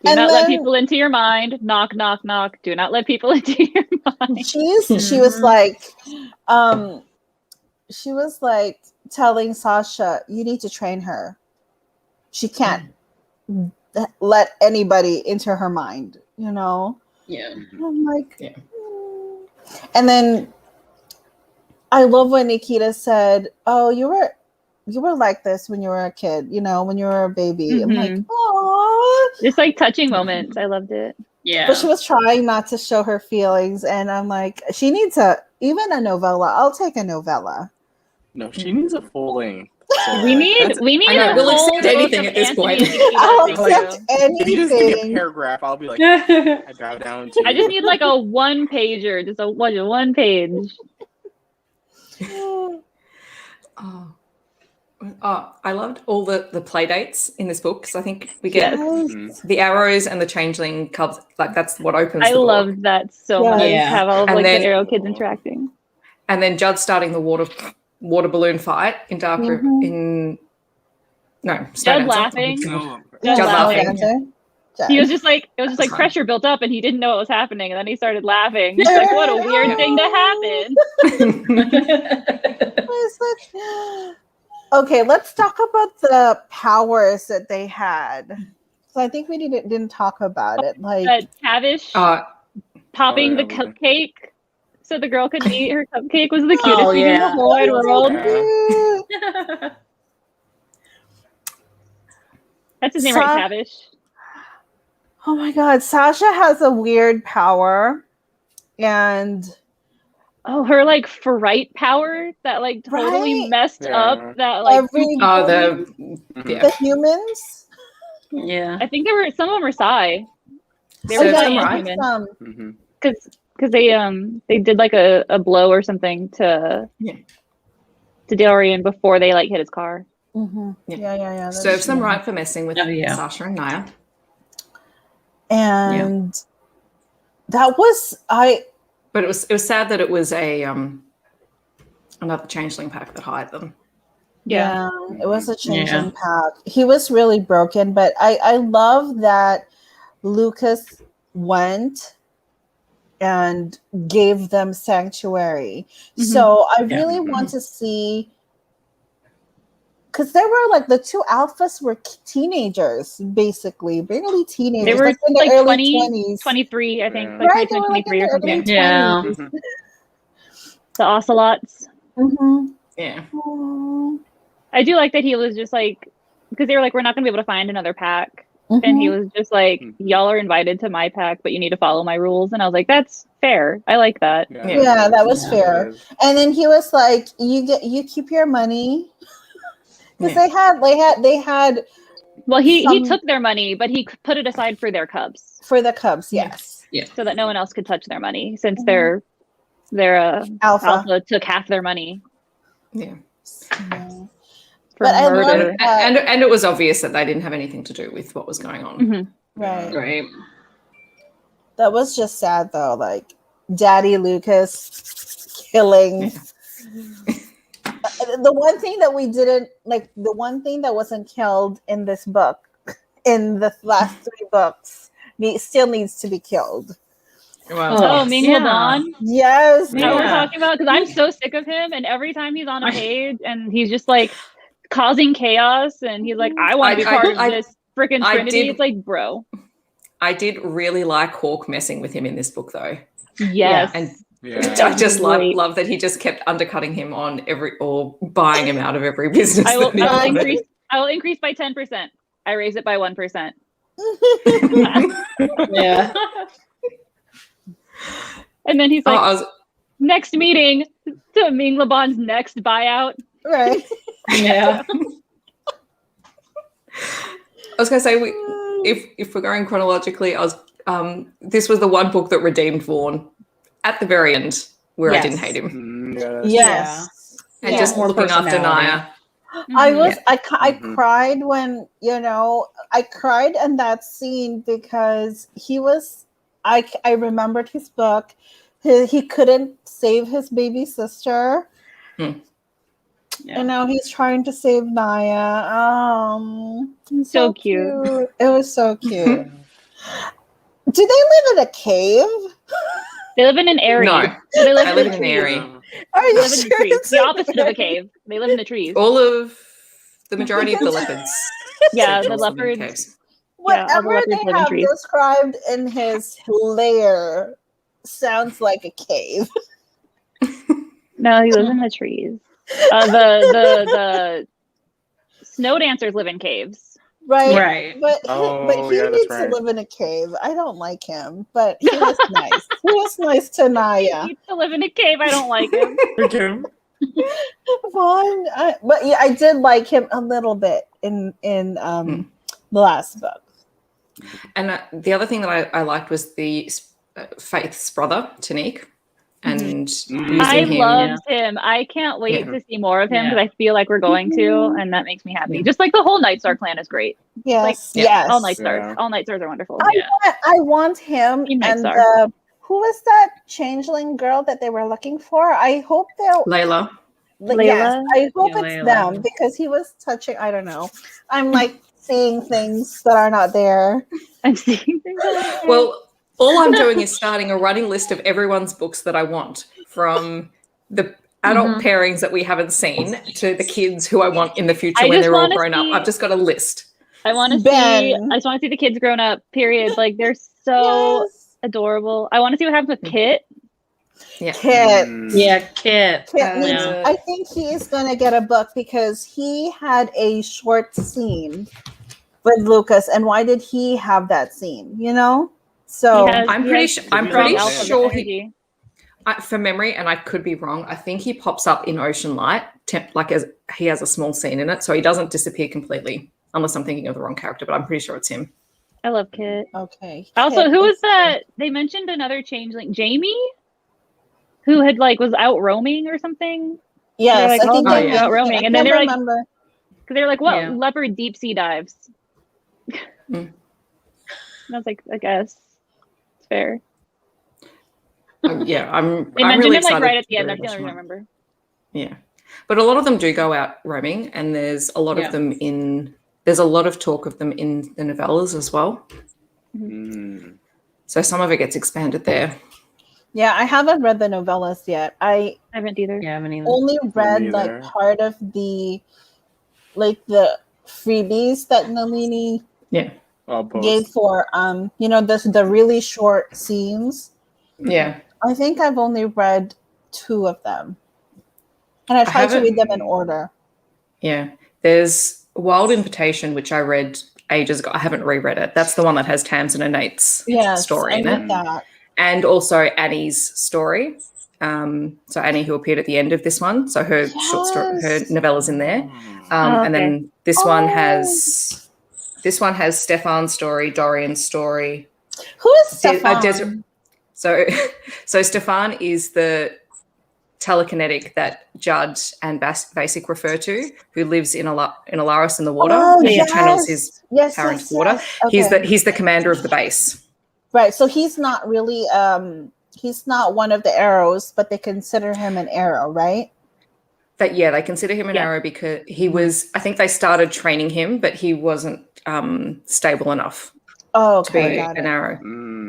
D: Do not let people into your mind. Knock, knock, knock. Do not let people into your mind.
E: She was like telling Sasha, you need to train her. She can't let anybody into her mind, you know?
C: Yeah.
E: I'm like, And then I love when Nikita said, oh, you were like this when you were a kid, you know, when you were a baby. I'm like, oh.
D: Just like touching moments. I loved it.
C: Yeah.
E: But she was trying not to show her feelings. And I'm like, she needs even a novella. I'll take a novella.
A: No, she needs a full length.
D: We need
B: I know,
D: a
B: we'll
D: whole
B: accept anything
D: book
B: at this
D: of
B: point.
D: Anthony and
E: I'll
D: Nikita. Thank
E: accept
D: you.
A: If you just give me a
E: anything.
A: paragraph, I'll be like, I bow down to
D: I
A: you.
D: just need like a one pager, just a one page.
B: I loved all the play dates in this book, because I think we get the arrows and the changeling cubs. Like that's what opens.
D: I
B: the book.
D: loved that so much.
C: Yeah.
D: Have all of
B: And
D: like
B: then-
D: the arrow kids interacting.
B: And then Judd starting the water balloon fight in Dark River in
D: Judd laughing.
B: Judd laughing.
D: He was just like, it was just like pressure built up and he didn't know what was happening. And then he started laughing. He's like, what a weird thing to happen.
E: Okay, let's talk about the powers that they had. So I think we didn't talk about it. Like
D: Tavish popping the cupcake so the girl could eat her cupcake was the cutest thing in the whole wide world. That's his name, right? Tavish.
E: Oh my god, Sasha has a weird power, and
D: her like fright power that like totally messed up that like
E: the humans.
C: Yeah,
D: I think some of them were Psy. They were human because they did like a blow or something to Darian before they like hit his car.
E: Yeah.
B: Serves them right for messing with Sasha and Naya.
E: And that was
B: But it was sad that it was another changeling pack that hired them.
E: Yeah, it was a changeling pack. He was really broken, but I love that Lucas went and gave them sanctuary. So I really want to see, because they were like the two alphas were teenagers, basically, barely teenagers.
D: They were
E: like in
D: like
E: their early
D: 20, 23, I think,
A: Yeah.
D: like 23 or something.
C: Yeah.
D: The ocelots.
B: Yeah.
D: I do like that he was just like, because they were like, we're not going to be able to find another pack. And he was just like, y'all are invited to my pack, but you need to follow my rules. And I was like, that's fair. I like that.
E: Yeah, that was fair. And then he was like, you keep your money. Because they had.
D: Well, he took their money, but he put it aside for their cubs.
E: For the cubs, yes.
B: Yeah.
D: So that no one else could touch their money, since they're Their
E: Alpha.
D: alpha took half their money
B: Yeah.
E: Yeah.
D: for
E: But I love
D: murder.
E: that.
B: And it was obvious that they didn't have anything to do with what was going on.
D: Mhm.
E: Right.
C: Right.
E: That was just sad though. Like Daddy Lucas killing. The one thing that we didn't like, the one thing that wasn't killed in this book, in the last 3 books, still needs to be killed.
B: Well,
D: Oh, Ming
C: yeah.
D: Laban.
E: Yes.
D: Now we're
C: Yeah.
D: talking about, because I'm so sick of him, and every time he's on a page and he's just like causing chaos, and he's like, I want to be part of this freaking Trinity. It's like, bro.
B: I did really like Hawk messing with him in this book, though.
D: Yes.
B: And
A: Yeah.
B: I just
D: Great.
B: love that he just kept undercutting him on or buying him out of every business.
D: I will
B: that
D: I will increase by 10%. I raise it by 1%.
C: Yeah.
D: And then he's like, next meeting to Ming Laban's next buyout.
E: Right.
C: Yeah.
B: I was going to say, if we're going chronologically, this was the one book that redeemed Vaughn at the very end, where I didn't hate him,
E: Yes.
B: and just
C: More
B: looking after
C: personality.
B: Naya.
E: I cried when, I cried in that scene because he was, I remembered his book. He couldn't save his baby sister.
B: Hmm.
C: Yeah.
E: He's trying to save Naya.
D: So cute.
E: It was so cute. Do they live in a cave?
D: They live in an area.
B: No,
D: They live
B: I
D: in
B: live
D: the
B: in an
D: trees.
B: area.
E: Are
D: They
E: you
D: live in the
E: sure
D: trees.
E: it's
D: The opposite of a
E: area?
D: cave. They live in the trees.
B: All of the majority of the leopards.
D: Yeah, the
B: live in
D: leopards.
B: caves.
D: Yeah, all the
E: Whatever
D: leopards
E: they
D: live in
E: have
D: trees.
E: described in his lair sounds like a cave.
D: No, he lives in the trees. The snow dancers live in caves.
E: Right.
C: Right.
E: But he
A: yeah, that's
E: needs
A: right.
E: to live in a cave. I don't like him, but he was nice. He was nice to
D: He
E: Naya.
D: needs to live in a cave. I don't like him.
A: Okay.
E: Vaughn, but yeah, I did like him a little bit in the last book.
B: And the other thing that I liked was the Faith's brother, Tanique, and using
D: I
B: him.
D: loved him. I can't wait to see more of him because I feel like we're going to, and that makes me happy. Just like the whole Night Star clan is great.
E: Yes,
D: Like,
E: yes.
D: All Night Stars.
A: Yeah.
D: All Night Stars are wonderful.
E: I want him
D: Team Night
E: and
D: Star.
E: who was that changeling girl that they were looking for? I hope they'll.
B: Layla.
E: Yes, I hope
C: Yeah,
E: it's
C: Layla.
E: them because he was touching. I don't know. I'm like seeing things that are not there.
D: I'm seeing things.
B: Well, all I'm doing is starting a running list of everyone's books that I want, from the adult pairings that we haven't seen to the kids who I want in the future
D: I
B: when
D: just
B: they're all
D: wanna
B: grown up.
D: see-
B: I've just got a list.
D: I want to see.
E: Ben.
D: I just want to see the kids grown up. Period. Like they're so
E: Yes.
D: adorable. I want to see what happens with Kit.
B: Yeah.
E: Kit.
C: Yeah, Kit.
E: Kit needs,
C: Yeah.
E: I think he is going to get a book because he had a short scene with Lucas. And why did he have that scene? So
B: I'm pretty sure
D: he.
B: For memory, and I could be wrong, I think he pops up in Ocean Light, as he has a small scene in it, so he doesn't disappear completely, unless I'm thinking of the wrong character, but I'm pretty sure it's him.
D: I love Kit.
E: Okay.
D: Also,
E: Kit
D: who was
E: is-
D: that? They mentioned another changeling, Jamie, who had was out roaming or something.
E: Yes,
D: They're like,
E: I think
D: oh,
E: they
D: yeah. Out roaming,
E: I
D: and then
E: can't
D: they're
E: remember.
D: because they're like, what?
C: Yeah.
D: Leopard deep sea dives.
B: Mm.
D: And I was like, I guess it's fair.
B: Yeah, I'm
D: They
B: I'm
D: mentioned
B: really
D: him
B: excited.
D: right at the
B: to
D: end.
B: read
D: That's the only
B: Ocean
D: reason I
B: Light.
D: remember.
B: Yeah, but a lot of them do go out roaming, and there's a lot of them there's a lot of talk of them in the novellas as well.
A: Mm.
B: So some of it gets expanded there.
E: Yeah, I haven't read the novellas yet. I
D: I haven't either.
C: Yeah, I haven't either.
E: only read
A: neither.
E: part of the freebies that Nalini
A: I'll post.
E: gave for the really short scenes.
B: Yeah,
E: I think I've only read 2 of them. And I tried to read them in order.
B: yeah. There's Wild Invitation, which I read ages ago. I haven't reread it. That's the one that has Tamsin and Nate's story
E: I
B: in
E: read
B: it.
E: that.
B: And also Annie's story. So Annie, who appeared at the end of this one. So her short story, her novella's in there. And then this one has Stefan's story, Dorian's story.
E: Who is Stefan?
B: So Stefan is the telekinetic that Judd and Basic refer to, who lives in Alaris in the water.
E: Oh,
B: He
E: yes.
B: channels his
E: Yes,
B: power
E: yes,
B: into water.
E: yes.
B: He's the commander of the base.
E: Right. So he's not really he's not one of the arrows, but they consider him an arrow, right?
B: They consider him an arrow because he was, I think they started training him, but he wasn't stable enough to be an arrow.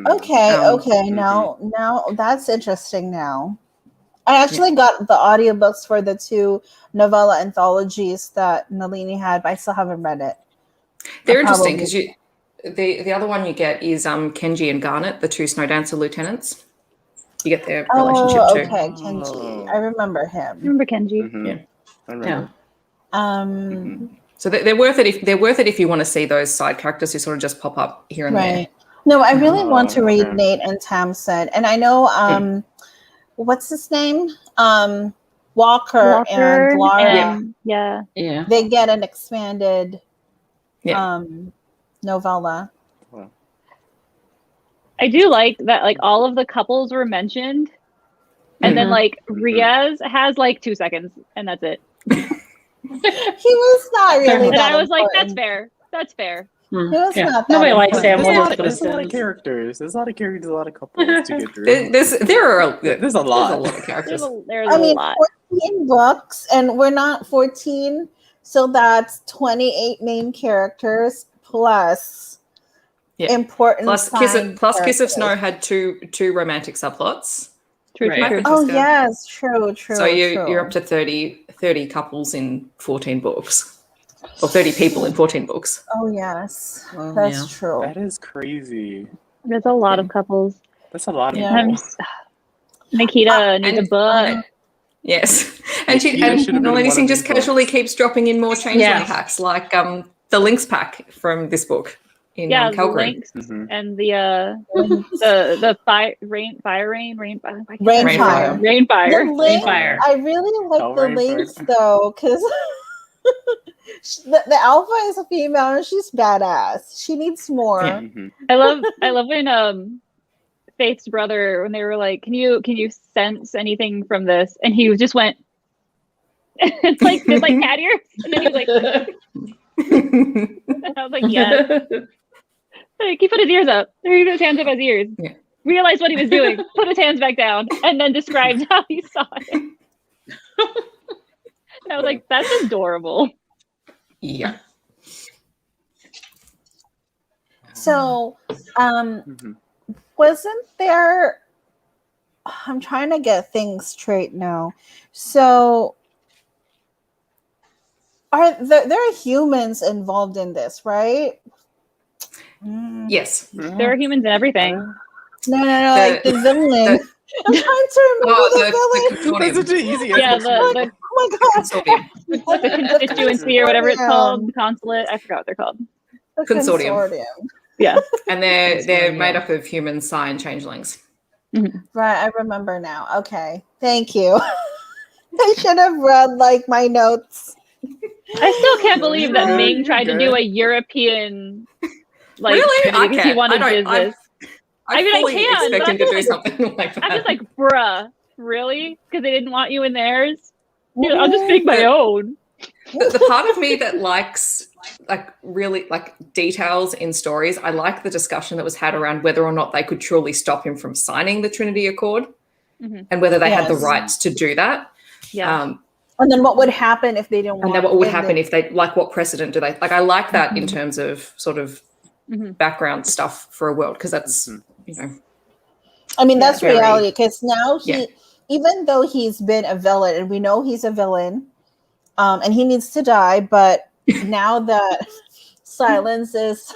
E: Okay. Now that's interesting now. I actually got the audiobooks for the 2 novella anthologies that Nalini had, but I still haven't read it.
B: They're interesting because the other one you get is Kenji and Garnet, the 2 Snow Dancer lieutenants. You get their relationship too.
E: Okay, Kenji. I remember him.
D: Remember Kenji?
A: Mm-hmm.
B: Yeah.
A: I remember.
B: So they're worth it if you want to see those side characters who sort of just pop up here and there.
E: No, I really want to read Nate and Tamsin, and I know what's his name? Walker and Laura.
C: Yeah.
E: They get an expanded novella.
D: I do like that, like all of the couples were mentioned, and then like Riaz has like 2 seconds, and that's it.
E: He was not really.
D: And I was like,
E: important.
D: that's fair.
E: He was not that
C: Nobody likes
E: important.
C: Sam.
A: There's a lot of characters. There's a lot of characters. A lot of couples to get through.
B: There's a lot of characters.
D: There's a lot.
E: 14 books, and we're not 14, so that's 28 main characters plus important.
B: Plus Kiss of Snow had two romantic subplots.
D: True.
E: Oh yes, true.
B: So you're up to 30 couples in 14 books. Or 30 people in 14 books.
E: Oh yes, that's true.
A: That is crazy.
D: There's a lot of couples.
A: That's a lot of
E: Yeah.
D: Nikita needs a book.
B: Yes. And Nalini Singh just casually keeps dropping in more Changeling packs, like the Lynx pack from this book in Calgary.
D: The Lynx and the Rainfire.
E: I really like the Lynx though, because the alpha is a female and she's badass. She needs more.
D: I love when Faith's brother, when they were like, can you sense anything from this? And he just went it's like cat ears, and then he was like and I was like, yes. Like, he put his ears up. He put his hands up his ears. Yeah. Realized what he was doing, put his hands back down, and then described how he saw it. I was like, that's adorable.
B: Yeah.
E: So, wasn't there? I'm trying to get things straight now. So, there are humans involved in this, right?
B: Yes.
D: There are humans in everything.
E: No, like the villain. I'm trying to remember the villain.
A: That's such an easy
D: the
E: oh my god.
D: The constituency or whatever it's called, the consulate. I forgot what they're called.
B: Consortium.
D: Yeah.
B: And they're made up of humans, Psi, and Changelings.
E: Right, I remember now. Okay. Thank you. I should have read like my notes.
D: I still can't believe that Ming tried to do a European
B: really? I
D: because he wanted business.
B: I can expect him to do something like that.
D: I'm just like, bruh, really? Because they didn't want you in theirs? Dude, I'll just make my own.
B: The part of me that likes really details in stories, I like the discussion that was had around whether or not they could truly stop him from signing the Trinity Accord and whether they had the rights to do that.
D: Yeah.
E: And then what would happen if they didn't want
B: and then what would happen if they, what precedent do they, I like that in terms of sort of background stuff for a world, because that's,
E: I mean, that's reality, because now even though he's been a villain, and we know he's a villain, and he needs to die, but now that silence is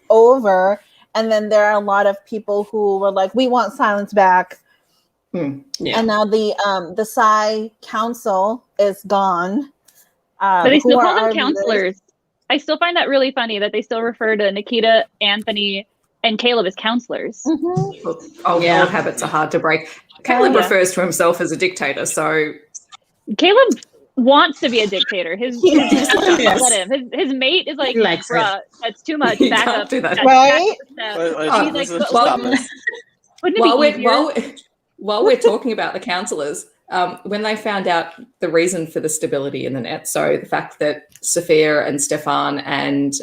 E: over, and then there are a lot of people who were like, we want silence back. And now the Psi Council is gone.
D: But they still call them counselors. I still find that really funny that they still refer to Nikita, Anthony, and Caleb as counselors.
B: Old habits are hard to break. Caleb refers to himself as a dictator, so
D: Caleb wants to be a dictator. His mate is like, bruh, that's too much. Back up.
B: Do that.
E: Right?
A: Let's stop this.
D: Wouldn't it
B: While
D: be
B: we're,
D: easier?
B: while we're talking about the counselors, when they found out the reason for the stability in the net, so the fact that Sophia and Stefan and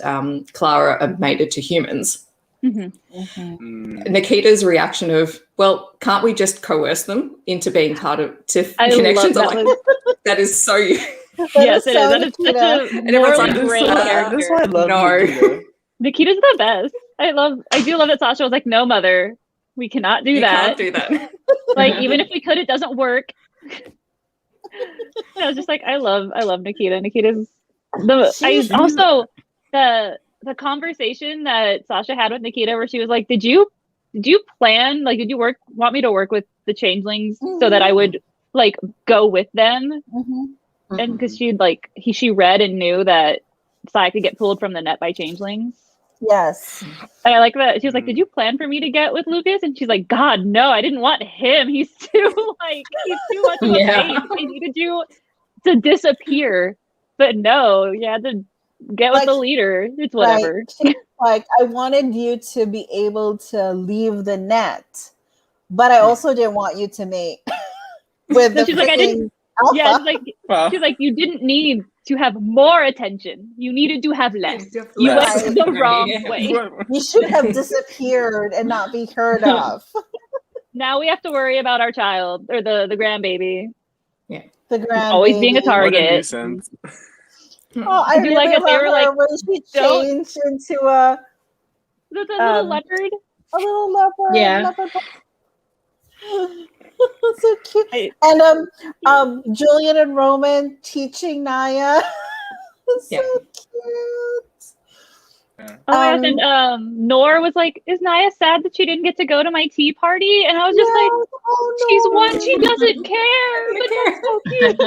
B: Clara are mated to humans, Nikita's reaction of, well, can't we just coerce them into being part of connections?
D: love that.
B: That is so.
D: Yes, it is. That is such a
B: everyone's
D: morally
B: like,
D: great
A: That's why I
D: character.
A: love
B: No.
A: Nikita.
D: Nikita's the best. I do love that Sasha was like, no, mother, we cannot do
B: You
D: that.
B: can't do that.
D: Like, even if we could, it doesn't work. I was just like, I love Nikita. Nikita's also the conversation that Sasha had with Nikita where she was like, did you plan, like, want me to work with the changelings so that I would like go with them? And because she read and knew that Sai could get pulled from the net by changelings.
E: Yes.
D: And I like that. She was like, did you plan for me to get with Lucas? And she's like, God, no, I didn't want him. He's too much of a face. I needed you to disappear. But no, you had to get with the leader. It's whatever.
E: Right. Like, I wanted you to be able to leave the net, but I also didn't want you to mate with the
D: she's like, I didn't.
E: alpha.
D: Yeah, she's like, you didn't need to have more attention. You needed to have less. You went the wrong way.
E: You should have disappeared and not be heard of.
D: Now we have to worry about our child or the grandbaby.
B: Yeah,
E: the grandbaby
D: always being a target.
A: What a nuisance.
E: Oh, I really
D: like that
E: love
D: they were like,
E: when she changed into a
D: little leopard.
E: A little leopard.
C: Yeah.
E: Leopard. So cute. And Julian and Roman teaching Naya. So cute.
A: Yeah.
D: Oh my gosh, and Nor was like, is Naya sad that she didn't get to go to my tea party? And I was just like, she's one, she doesn't care. But that's so cute.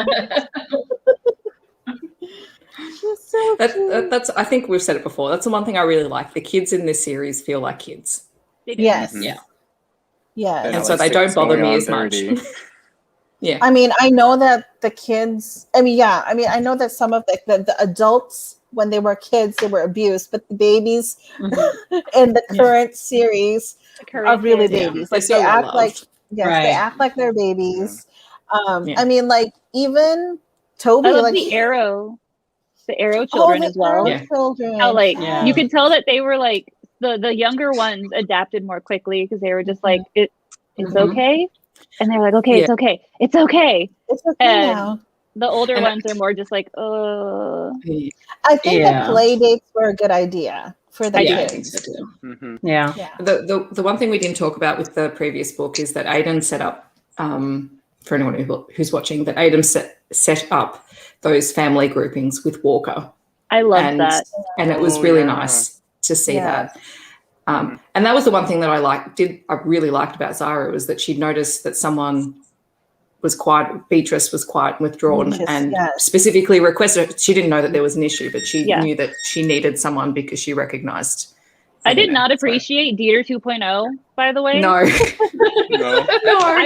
E: She's so cute.
B: That's. I think we've said it before. That's the one thing I really like. The kids in this series feel like kids.
E: Yes.
C: Yeah.
E: Yes.
B: And so they don't bother me as much. Yeah.
E: I mean, I know that the kids, I know that some of the adults, when they were kids, they were abused, but the babies in the current series are really babies. Like, they act like, they act like they're babies. I mean, like, even Toby,
D: I love
E: like
D: the Arrow children as well.
E: Children.
D: How you could tell that they were like the younger ones adapted more quickly because they were just like it's okay, and they were like it's okay, it's okay,
E: it's okay
D: and
E: now.
D: The older ones are more just like
E: I think the play dates were a good idea for the kids.
C: I think so too. Yeah.
B: The one thing we didn't talk about with the previous book is that Aiden set up for anyone who's watching, that Aiden set up those family groupings with Walker.
D: I love that.
B: And it was really nice to see that. And that was the one thing that I really liked about Zara, was that she noticed that someone was quiet, Beatrice was quiet and withdrawn, and specifically requested, she didn't know that there was an issue, but she knew that she needed someone because she recognized.
D: I did not appreciate Dieter 2.0, by the way.
B: No.
D: I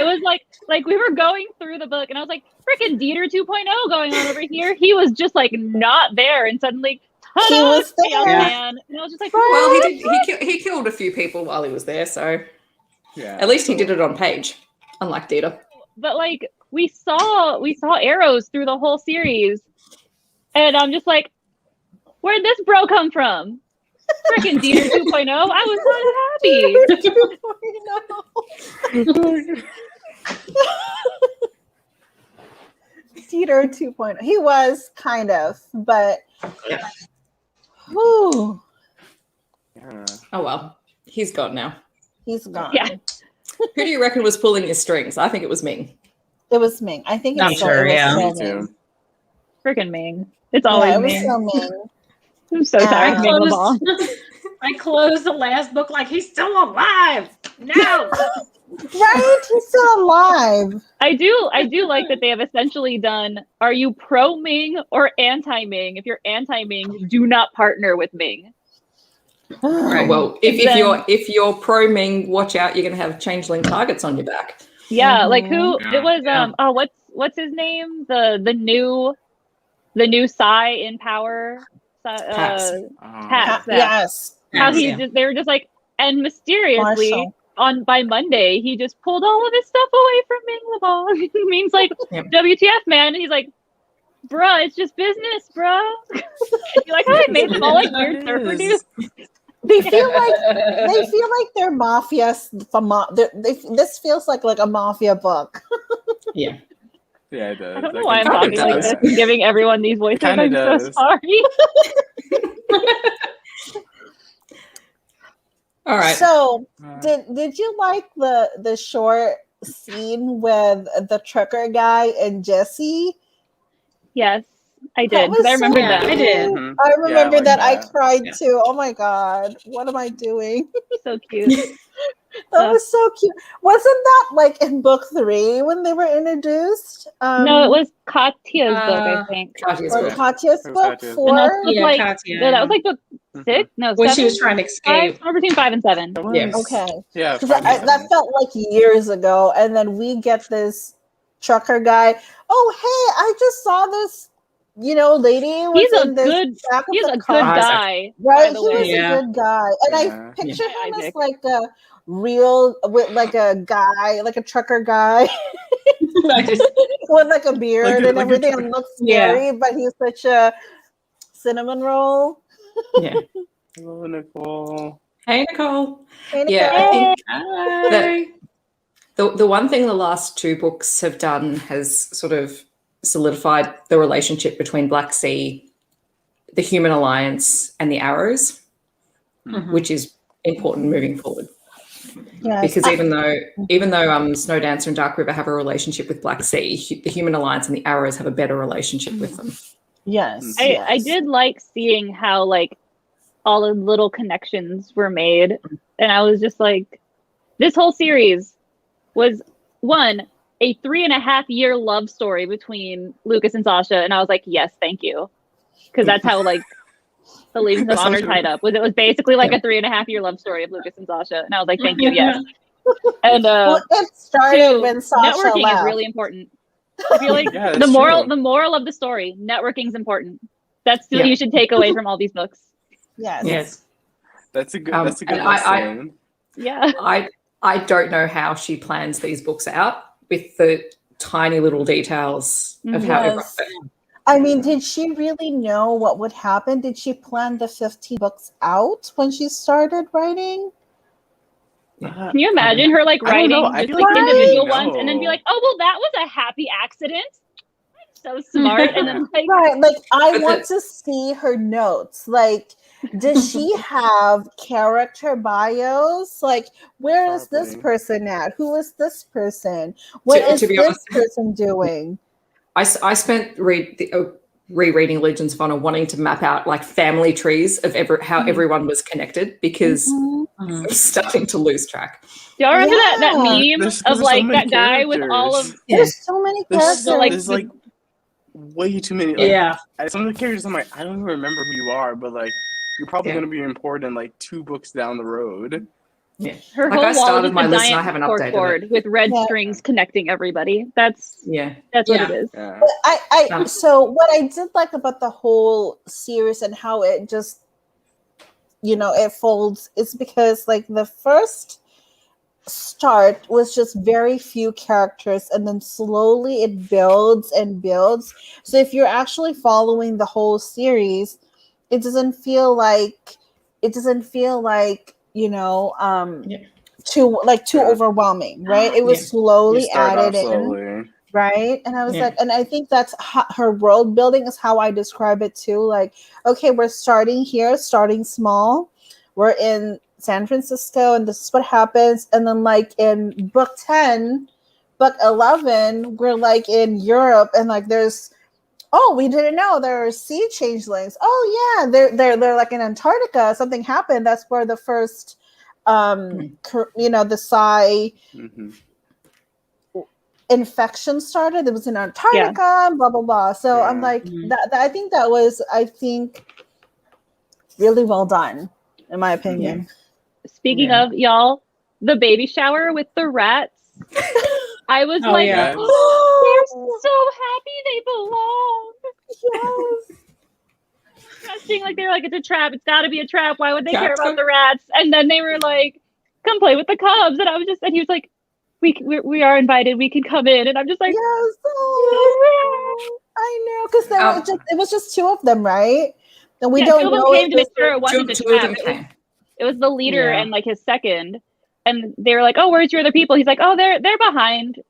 D: was like we were going through the book and I was like, freaking Dieter 2.0 going on over here. He was just like not there, and suddenly
E: he was there.
D: Man. And I was just like,
B: well, he killed a few people while he was there, so at least he did it on page, unlike Dieter.
D: But like we saw arrows through the whole series, and I'm just like, where'd this bro come from? Freaking Dieter 2.0. I was not happy.
E: Dieter 2.0. He was kind of, but whew.
B: Oh well, he's gone now.
E: He's gone.
D: Yeah.
B: Who do you reckon was pulling his strings? I think it was Ming.
E: It was Ming. I think
C: I'm sure.
A: Me too.
D: Freaking Ming. It's always
E: it was
D: Ming.
E: so Ming.
D: I'm so tired of Ming Lamont.
C: I closed the last book like, he's still alive. No.
E: Right? He's still alive.
D: I do like that they have essentially done, are you pro Ming or anti Ming? If you're anti Ming, do not partner with Ming.
B: Right. Well, if you're pro Ming, watch out, you're gonna have changeling targets on your back.
D: Yeah, like who it was what's his name? The new Psy in power. Hats.
E: Yes.
D: How they were just like, and mysteriously by Monday, he just pulled all of his stuff away from Ming Lebong. It means like, WTF, man? And he's like, bruh, it's just business, bruh. And you're like, oh, I made them all like weird surfer dudes.
E: They feel like they're mafia. This feels like a mafia book.
A: Yeah, it does.
D: I don't know why I'm talking like this and giving everyone these voices. I'm so sorry.
B: All right.
E: So, did you like the short scene with the trucker guy and Jesse?
D: Yes, I did. Because I remember that.
C: I did.
A: Mm-hmm.
E: I remember that. I
A: that.
E: cried too. Oh my god, what am I doing?
D: So cute.
E: That was so cute. Wasn't that like in book 3 when they were introduced?
D: No, it was Katya's book, I think.
E: Katya's book. 4.
D: And that was like,
C: Katya.
D: no, that was like book 6. No,
C: when
D: 7,
C: she was trying to escape.
D: Somewhere between 5 and 7.
B: Yes.
E: Okay.
A: Yeah.
E: That felt like years ago, and then we get this trucker guy. Oh, hey! I just saw this. Lady.
D: He's a good guy.
E: Right,
D: he
E: was a good guy, and I picture him as like a real with like a guy, like a trucker guy, with like a beard and everything, and looks scary, but he's such a cinnamon roll.
B: Yeah.
A: Hello, Nicole.
B: Hey, Nicole.
E: Hey, Nicole.
B: Yeah, I think
C: Hi.
B: that the one thing the last 2 books have done has sort of solidified the relationship between Black Sea, the Human Alliance, and the Arrows, which is important moving forward.
E: Yes.
B: Because even though Snowdancer and Dark River have a relationship with Black Sea, the Human Alliance and the Arrows have a better relationship with them.
E: Yes.
D: I did like seeing how like all the little connections were made, and I was just like, this whole series was a 3.5-year love story between Lucas and Sasha, and I was like, yes, thank you, because that's how like the Legions of Honor tied up. It was basically like a 3.5-year love story of Lucas and Sasha, and I was like, thank you, yes. And
E: it started when Sasha
D: networking
E: left.
D: is really important. I feel like the moral of the story, networking is important. That's what you should take away from all these books.
E: Yes.
A: That's a good lesson.
B: I don't know how she plans these books out with the tiny little details of how everyone.
E: I mean, did she really know what would happen? Did she plan the 15 books out when she started writing?
D: Can you imagine her like writing just like individual ones and then be like, oh, well, that was a happy accident. I'm so smart. And then like,
E: I want to see her notes. Like, does she have character bios? Like, where is this person at? Who is this person? What is this person doing?
B: I spent rereading Legions of Honor wanting to map out like family trees of how everyone was connected, because I was starting to lose track.
D: Do y'all remember that meme of like that guy with all of
E: there's so many characters.
A: There's like way too many. Like, some of the characters I'm like, I don't even remember who you are, but like you're probably going to be important like 2 books down the road.
B: Yeah.
D: Her
B: like
D: whole
B: I started
D: wall
B: my
D: is a
B: list and I
D: giant
B: haven't updated
D: corkboard with red strings connecting everybody. That's what it is.
E: Yeah. So what I did like about the whole series and how it just it folds is because like the first start was just very few characters, and then slowly it builds and builds. So if you're actually following the whole series, it doesn't feel like too overwhelming, right? It was slowly added in, right? And I was like, and I think that's her world building is how I describe it too. Like, okay, we're starting here, starting small. We're in San Francisco, and this is what happens. And then, like in book 10, book 11, we're like in Europe, and like there's. Oh, we didn't know there are sea changelings. Oh yeah, they're like in Antarctica. Something happened. That's where the first, the Psy infection started. It was in Antarctica. Blah blah blah. So I'm like, I think that was really well done, in my opinion.
D: Speaking of y'all, the baby shower with the rats. I was they're so happy they belong. Yes. Being like, they were like, it's a trap. It's got to be a trap. Why would they care about the rats? And then they were like, come play with the cubs. And I was just, and he was like, we are invited. We can come in. And I'm just like,
E: Yes. Oh, I know, because it was just two of them, right? And we
D: yeah,
E: don't
D: two of them
E: know
D: came
E: if
D: to make
E: this
D: sure it
E: was-
D: wasn't a
B: Two of
D: trap.
B: them came.
D: It was the leader
C: Yeah.
D: and like his second. And they were like, oh, where's your other people? He's like, oh, they're behind.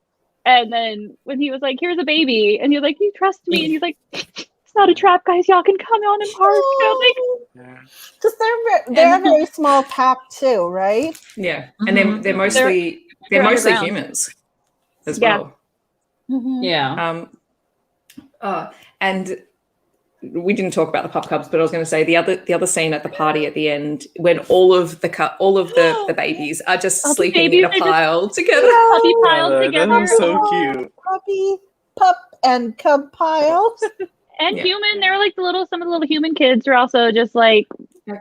D: And then when he was like, here's a baby. And he was like, you trust me? And he's like, it's not a trap, guys. Y'all can come on and park. And I'm like,
A: Yeah.
E: Because they're a very small pack too, right?
B: Yeah, and they're
C: Mhm.
B: mostly
D: they're
B: mostly
D: underground.
B: humans as
D: Yeah.
B: well.
C: Yeah.
B: And we didn't talk about the pup cubs, but I was going to say the other scene at the party at the end when all of the babies are just
D: All the
B: sleeping in a
D: babies are just-
B: pile together.
D: puppy piled
A: That
D: together.
A: was so cute.
E: Pup and cub pile.
D: And
B: Yeah.
D: human, they were like some of the little human kids are also just like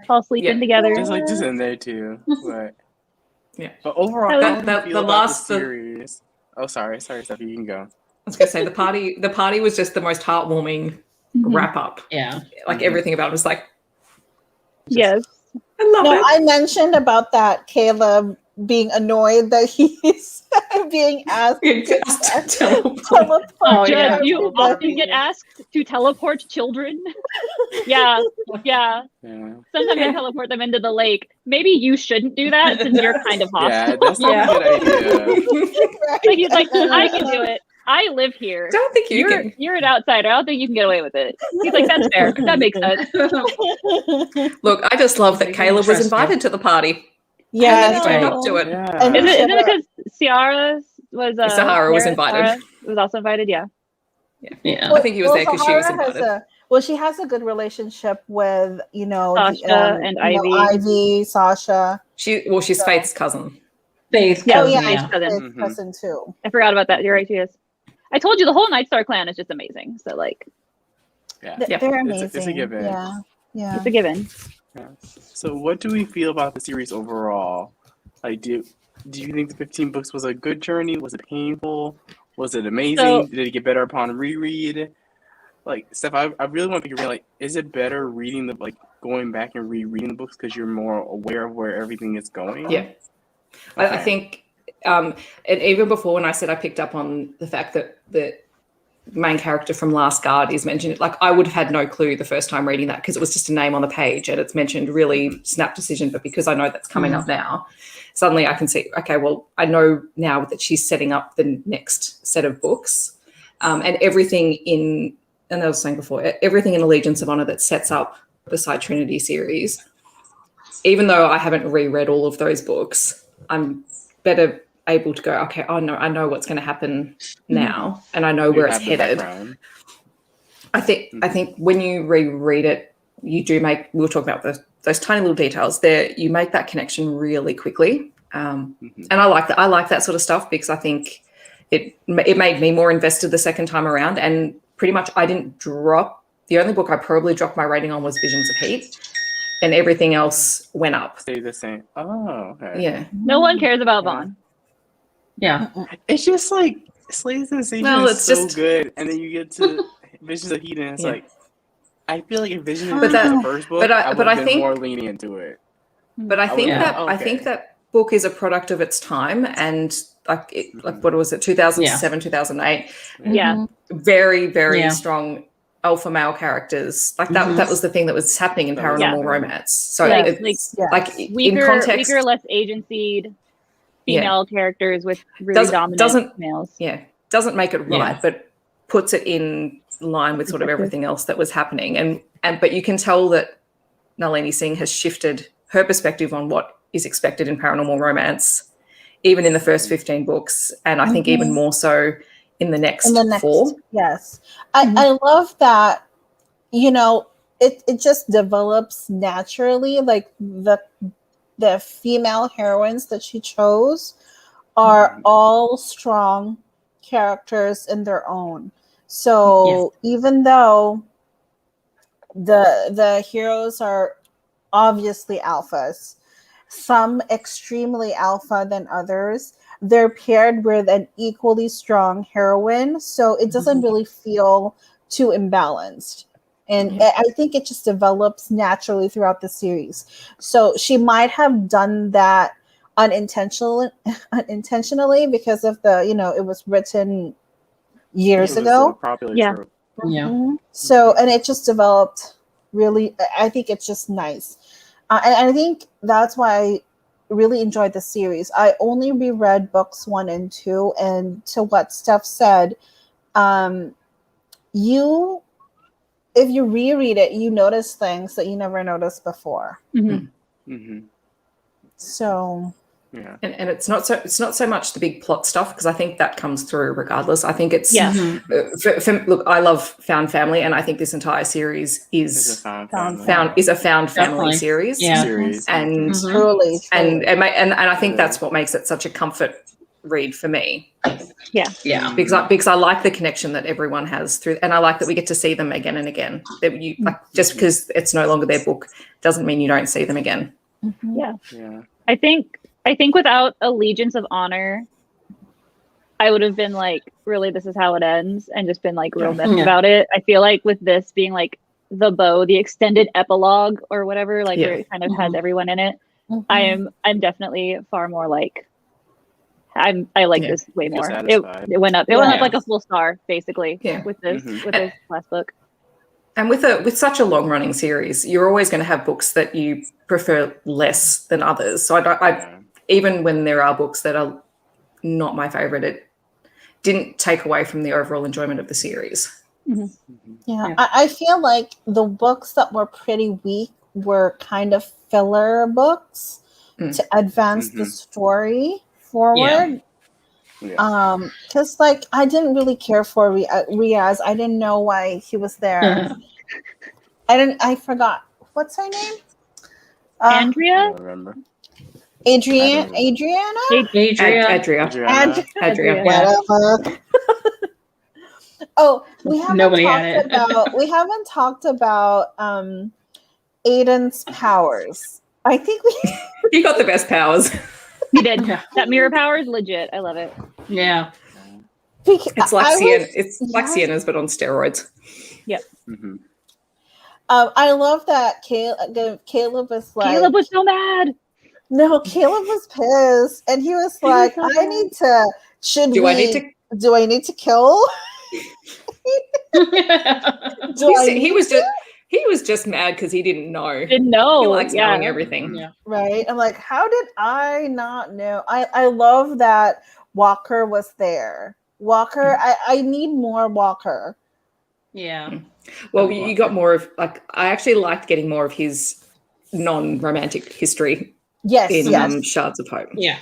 D: all sleeping
B: Yeah.
D: together.
A: Just in there too. But
B: Yeah.
A: But overall,
D: That-
A: how do you
B: that-
A: feel
B: the
A: about
B: last-
A: the series? Oh, sorry, Steffi, you can go.
B: I was going to say the party was just the most heartwarming
D: Mhm.
B: wrap up.
C: Yeah.
B: Like
A: Mhm.
B: everything about it was like,
D: Yes.
B: I love
E: No,
B: it.
E: I mentioned about that Caleb being annoyed that he's being asked
B: Yeah,
E: to
B: just teleport.
E: teleport.
C: Oh,
D: Judge,
C: yeah.
D: you
E: everybody.
D: often get asked to teleport children. Yeah.
A: Yeah.
D: Sometimes I teleport them into the lake. Maybe you shouldn't do that since you're kind of
A: Yeah,
D: hostile.
A: that's not a good idea.
E: Right?
D: Like he's like, I can do it. I live here.
B: Don't think you can.
D: You're an outsider. I don't think you can get away with it. He's like, that's fair. That makes sense.
B: Look, I just love that
C: They
B: Caleb was
C: trust you.
B: invited to the party.
E: Yeah,
B: And then he turned up to it.
A: Yeah.
E: And
D: Isn't
E: Shut
D: it
E: up.
D: because Ciara was
B: Sahara was invited.
D: Sahara was also invited, yeah.
C: Yeah.
B: I think he was there 'cause she was
E: Sahara
B: invited.
E: she has a good relationship with,
D: Sasha and Ivy.
E: Ivy, Sasha.
B: She's
E: So-
B: Faith's cousin.
C: Faith.
D: Yeah,
E: Oh
C: cousin,
E: yeah,
D: Faith's
C: yeah.
D: cousin.
E: his
A: Mhm.
E: cousin too.
D: I forgot about that. You're right, she is. I told you the whole Nightstar clan is just amazing. So like
A: Yeah.
B: Yeah.
E: They're
A: It's
E: amazing.
A: a given.
E: Yeah.
D: it's a given.
A: Yeah. So, what do we feel about the series overall? Like, do you think the 15 books was a good journey? Was it painful? Was it amazing?
D: So-
A: Did it get better upon reread? Like, Steph, I really want to pick your brain. Like, is it better reading going back and rereading the books because you're more aware of where everything is going?
B: Yeah. I
A: Okay.
B: think, and even before when I said I picked up on the fact that the main character from Last Guard is mentioned, like I would have had no clue the first time reading that because it was just a name on the page and it's mentioned really snap decision. But because I know that's coming up now, suddenly I can see, okay, well, I know now that she's setting up the next set of books and everything in, and I was saying before, everything in Allegiance of Honor that sets up the Side Trinity series, even though I haven't reread all of those books, I'm better able to go, okay, oh no, I know what's going to happen now and I know
A: You
B: where it's
A: have the
B: headed.
A: background.
B: I think when you reread it, you do we'll talk about those tiny little details there, you make that connection really quickly.
A: Mhm.
B: And I like that. I like that sort of stuff because I think it made me more invested the second time around. And pretty much I didn't drop. The only book I probably dropped my rating on was Visions of Heat, and everything else went up.
A: Stay the same. Oh, okay.
B: Yeah.
D: No one cares about Vaughn.
C: Yeah.
A: It's just like Slay's Sensation
B: Well,
A: is
B: it's
A: so
B: just-
A: good, and then you get to Visions of Heat, and it's
B: Yeah.
A: like, I feel like if Visions of
B: But
A: Heat
B: that-
A: was the first book,
B: but
A: I would
B: I
A: have been
B: think-
A: more lenient to it.
B: But I
A: I
B: think
A: would-
B: that
A: yeah,
B: I think
A: okay.
B: that book is a product of its time, and like what was it, 2007, 2008?
D: Yeah.
B: Very, very
C: Yeah.
B: strong alpha male characters. Like that.
C: Mhm.
B: That was the thing that was happening in
A: That was
B: paranormal
A: happening.
B: romance. So
D: Yeah,
B: it's
E: like-
B: like in
D: Weaker,
B: context.
D: less agencyed female characters with really dominant
B: doesn't-
D: males.
B: Yeah, doesn't make it right,
C: Yeah.
B: but puts it in line with sort of everything else that was happening. And but you can tell that Nalini Singh has shifted her perspective on what is expected in paranormal romance, even in the first 15 books, and I think even more so in the next,
E: In the next
B: 4.
E: Yes.
D: Mhm.
E: I love that, it just develops naturally. Like the female heroines that she chose are all strong characters in their own. So even though the heroes are obviously alphas, some extremely alpha than others, they're paired with an equally strong heroine, so it doesn't really feel too imbalanced. And I think it just develops naturally throughout the series. So she might have done that unintentionally because of the, it was written years
A: It was
E: ago.
A: a popular
D: Yeah.
A: trope.
C: Yeah.
E: So, and it just developed really, I think it's just nice. And I think that's why I really enjoyed the series. I only reread books 1 and 2, and to what Steph said, if you reread it, you notice things that you never noticed before.
D: Mhm.
A: Mm-hmm.
E: So
A: Yeah.
B: And it's not so much the big plot stuff, because I think that comes through regardless. I think it's
D: Yeah.
B: look, I love found family, and I think this entire series
A: It's a
B: is
A: found
D: Found
A: family.
B: a found family
C: Definitely.
B: series.
C: Yeah.
A: Series.
B: And
C: Mhm.
E: truly.
B: and I think
A: It
B: that's
A: is.
B: what makes it such a comfort read for me,
C: Yeah.
B: because I like the connection that everyone has through, and I like that we get to see them again and again. That you like, just because it's no longer their book doesn't mean you don't see them again.
E: Mhm.
D: Yeah.
A: Yeah.
D: I think without Allegiance of Honor, I would have been like, really, this is how it ends, and just been like real miffed
C: Yeah.
D: about it. I feel like with this being like the bow, the extended epilogue or whatever, like
B: Yeah.
D: where it kind of has everyone in it,
E: Mhm.
D: I'm definitely far more like I like
B: Yeah.
D: this way
A: You feel
D: more.
A: satisfied.
D: It went up. It went up
C: Yeah.
D: like a full star basically
B: Yeah.
D: with this
A: Mhm.
D: with this last book.
B: And with such a long running series, you're always going to have books that you prefer less than others. So
A: Yeah.
B: even when there are books that are not my favorite, it didn't take away from the overall enjoyment of the series.
E: Yeah,
C: Yeah.
E: I feel like the books that were pretty weak were kind of filler books to advance the story forward.
A: Yeah.
E: Because like I didn't really care for Riaz. I didn't know why he was there. I forgot what's her name.
A: I
D: Andrea?
A: don't remember.
E: Adriana.
C: Adria.
B: Adria.
E: Adria.
C: Yeah.
E: Whatever. Oh, we haven't
C: Nobody
E: talked
C: had it.
E: about Aiden's powers. I think we
B: You got the best powers.
D: He did.
C: Yeah.
D: That mirror power is legit. I love it.
C: Yeah.
B: It's like Sienna. It's like
E: yes.
B: Sienna's, but on steroids.
A: Mm-hmm.
E: I love that Caleb was like,
D: Caleb was so mad.
E: no, Caleb was pissed, and he was like,
D: so
E: I
D: mad.
E: need to.
B: Do I need to?
E: Do I need to kill?
B: He was just mad because he didn't know.
D: Didn't know.
B: He likes
D: yeah.
B: knowing everything.
C: Yeah.
E: Right? I'm like, how did I not know? I love that Walker was there. Walker, I need more Walker.
C: Yeah.
B: Well, you got more of like. I actually liked getting more of his non-romantic history
E: Yes,
B: in Shards of Hope.
C: Yeah.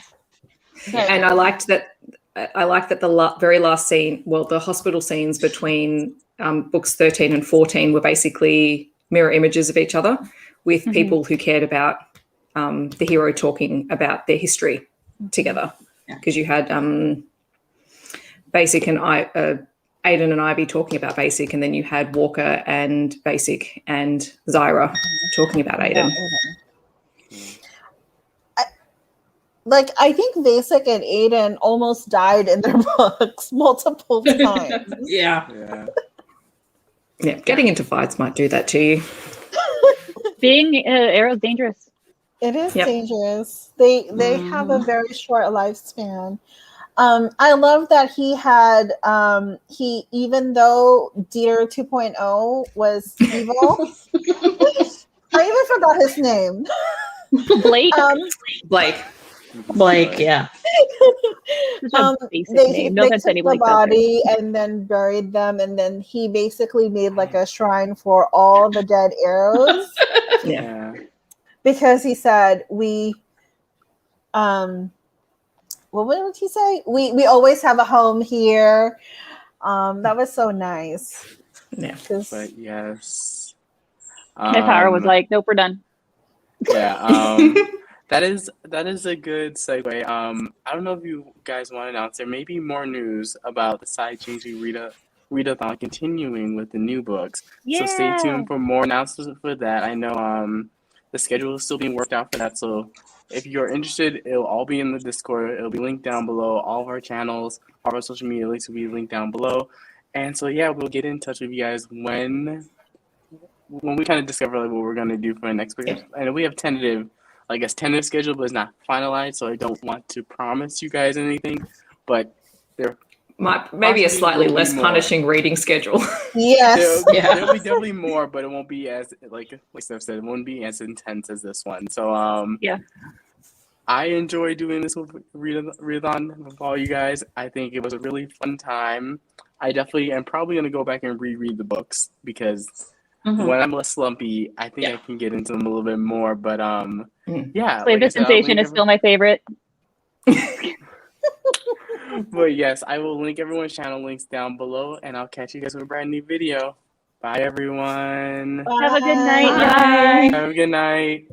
E: Right.
B: And I liked that. The very last scene, well, the hospital scenes between books 13 and 14 were basically mirror images of each other, with people who cared about the hero talking about their history together. Because you had Basic and Aiden and Ivy talking about Basic, and then you had Walker and Basic and Zyra talking about Aiden.
E: I think Basic and Aiden almost died in their books multiple times.
C: Yeah.
B: Yeah, getting into fights might do that to you.
D: Being Arrow's dangerous.
E: It is
B: Yep.
E: dangerous. They have a very short lifespan. I love that he had even though Dieter 2.0 was evil. I even forgot his name.
D: Blake.
C: Blake, yeah.
D: Such a basic
E: they
D: name. No offense to
E: took
D: any
E: the
D: Blake out there.
E: body and then buried them, and then he basically made like a shrine for all the dead arrows.
B: Yeah.
E: Because he said what would he say? We always have a home here. That was so nice.
B: Yeah.
A: But yes.
D: My power was like, nope, we're done.
A: Yeah. That is a good segue. I don't know if you guys want to announce there may be more news about the side changing readathon continuing with the new books. So stay tuned for more announcements for that. I know the schedule is still being worked out for that. So if you're interested, it'll all be in the Discord. It'll be linked down below. All of our channels, all of our social media links will be linked down below. And so yeah, we'll get in touch with you guys when we kind of discover like what we're gonna do for the next book. I know we have tentative like a tentative schedule, but it's not finalized, so I don't want to promise you guys anything. But there
B: Maybe a
A: possibly
B: slightly
A: will be
B: less
A: more.
B: punishing reading schedule.
E: Yes.
A: There'll be definitely more, but it won't be as like Steph said, it won't be as intense as this one. So
D: Yeah.
A: I enjoy doing this with readathon with all you guys. I think it was a really fun time. I definitely am probably gonna go back and reread the books because when I'm less slumpy, I think I can get into them a little bit more. But yeah,
D: Slave
A: like I
D: the
A: said, I'll
D: Sensation
A: link
D: is still my favorite.
A: But yes, I will link everyone's channel links down below, and I'll catch you guys with a brand new video. Bye, everyone.
D: Have a good night,
E: Bye.
D: guys.
A: Have a good night.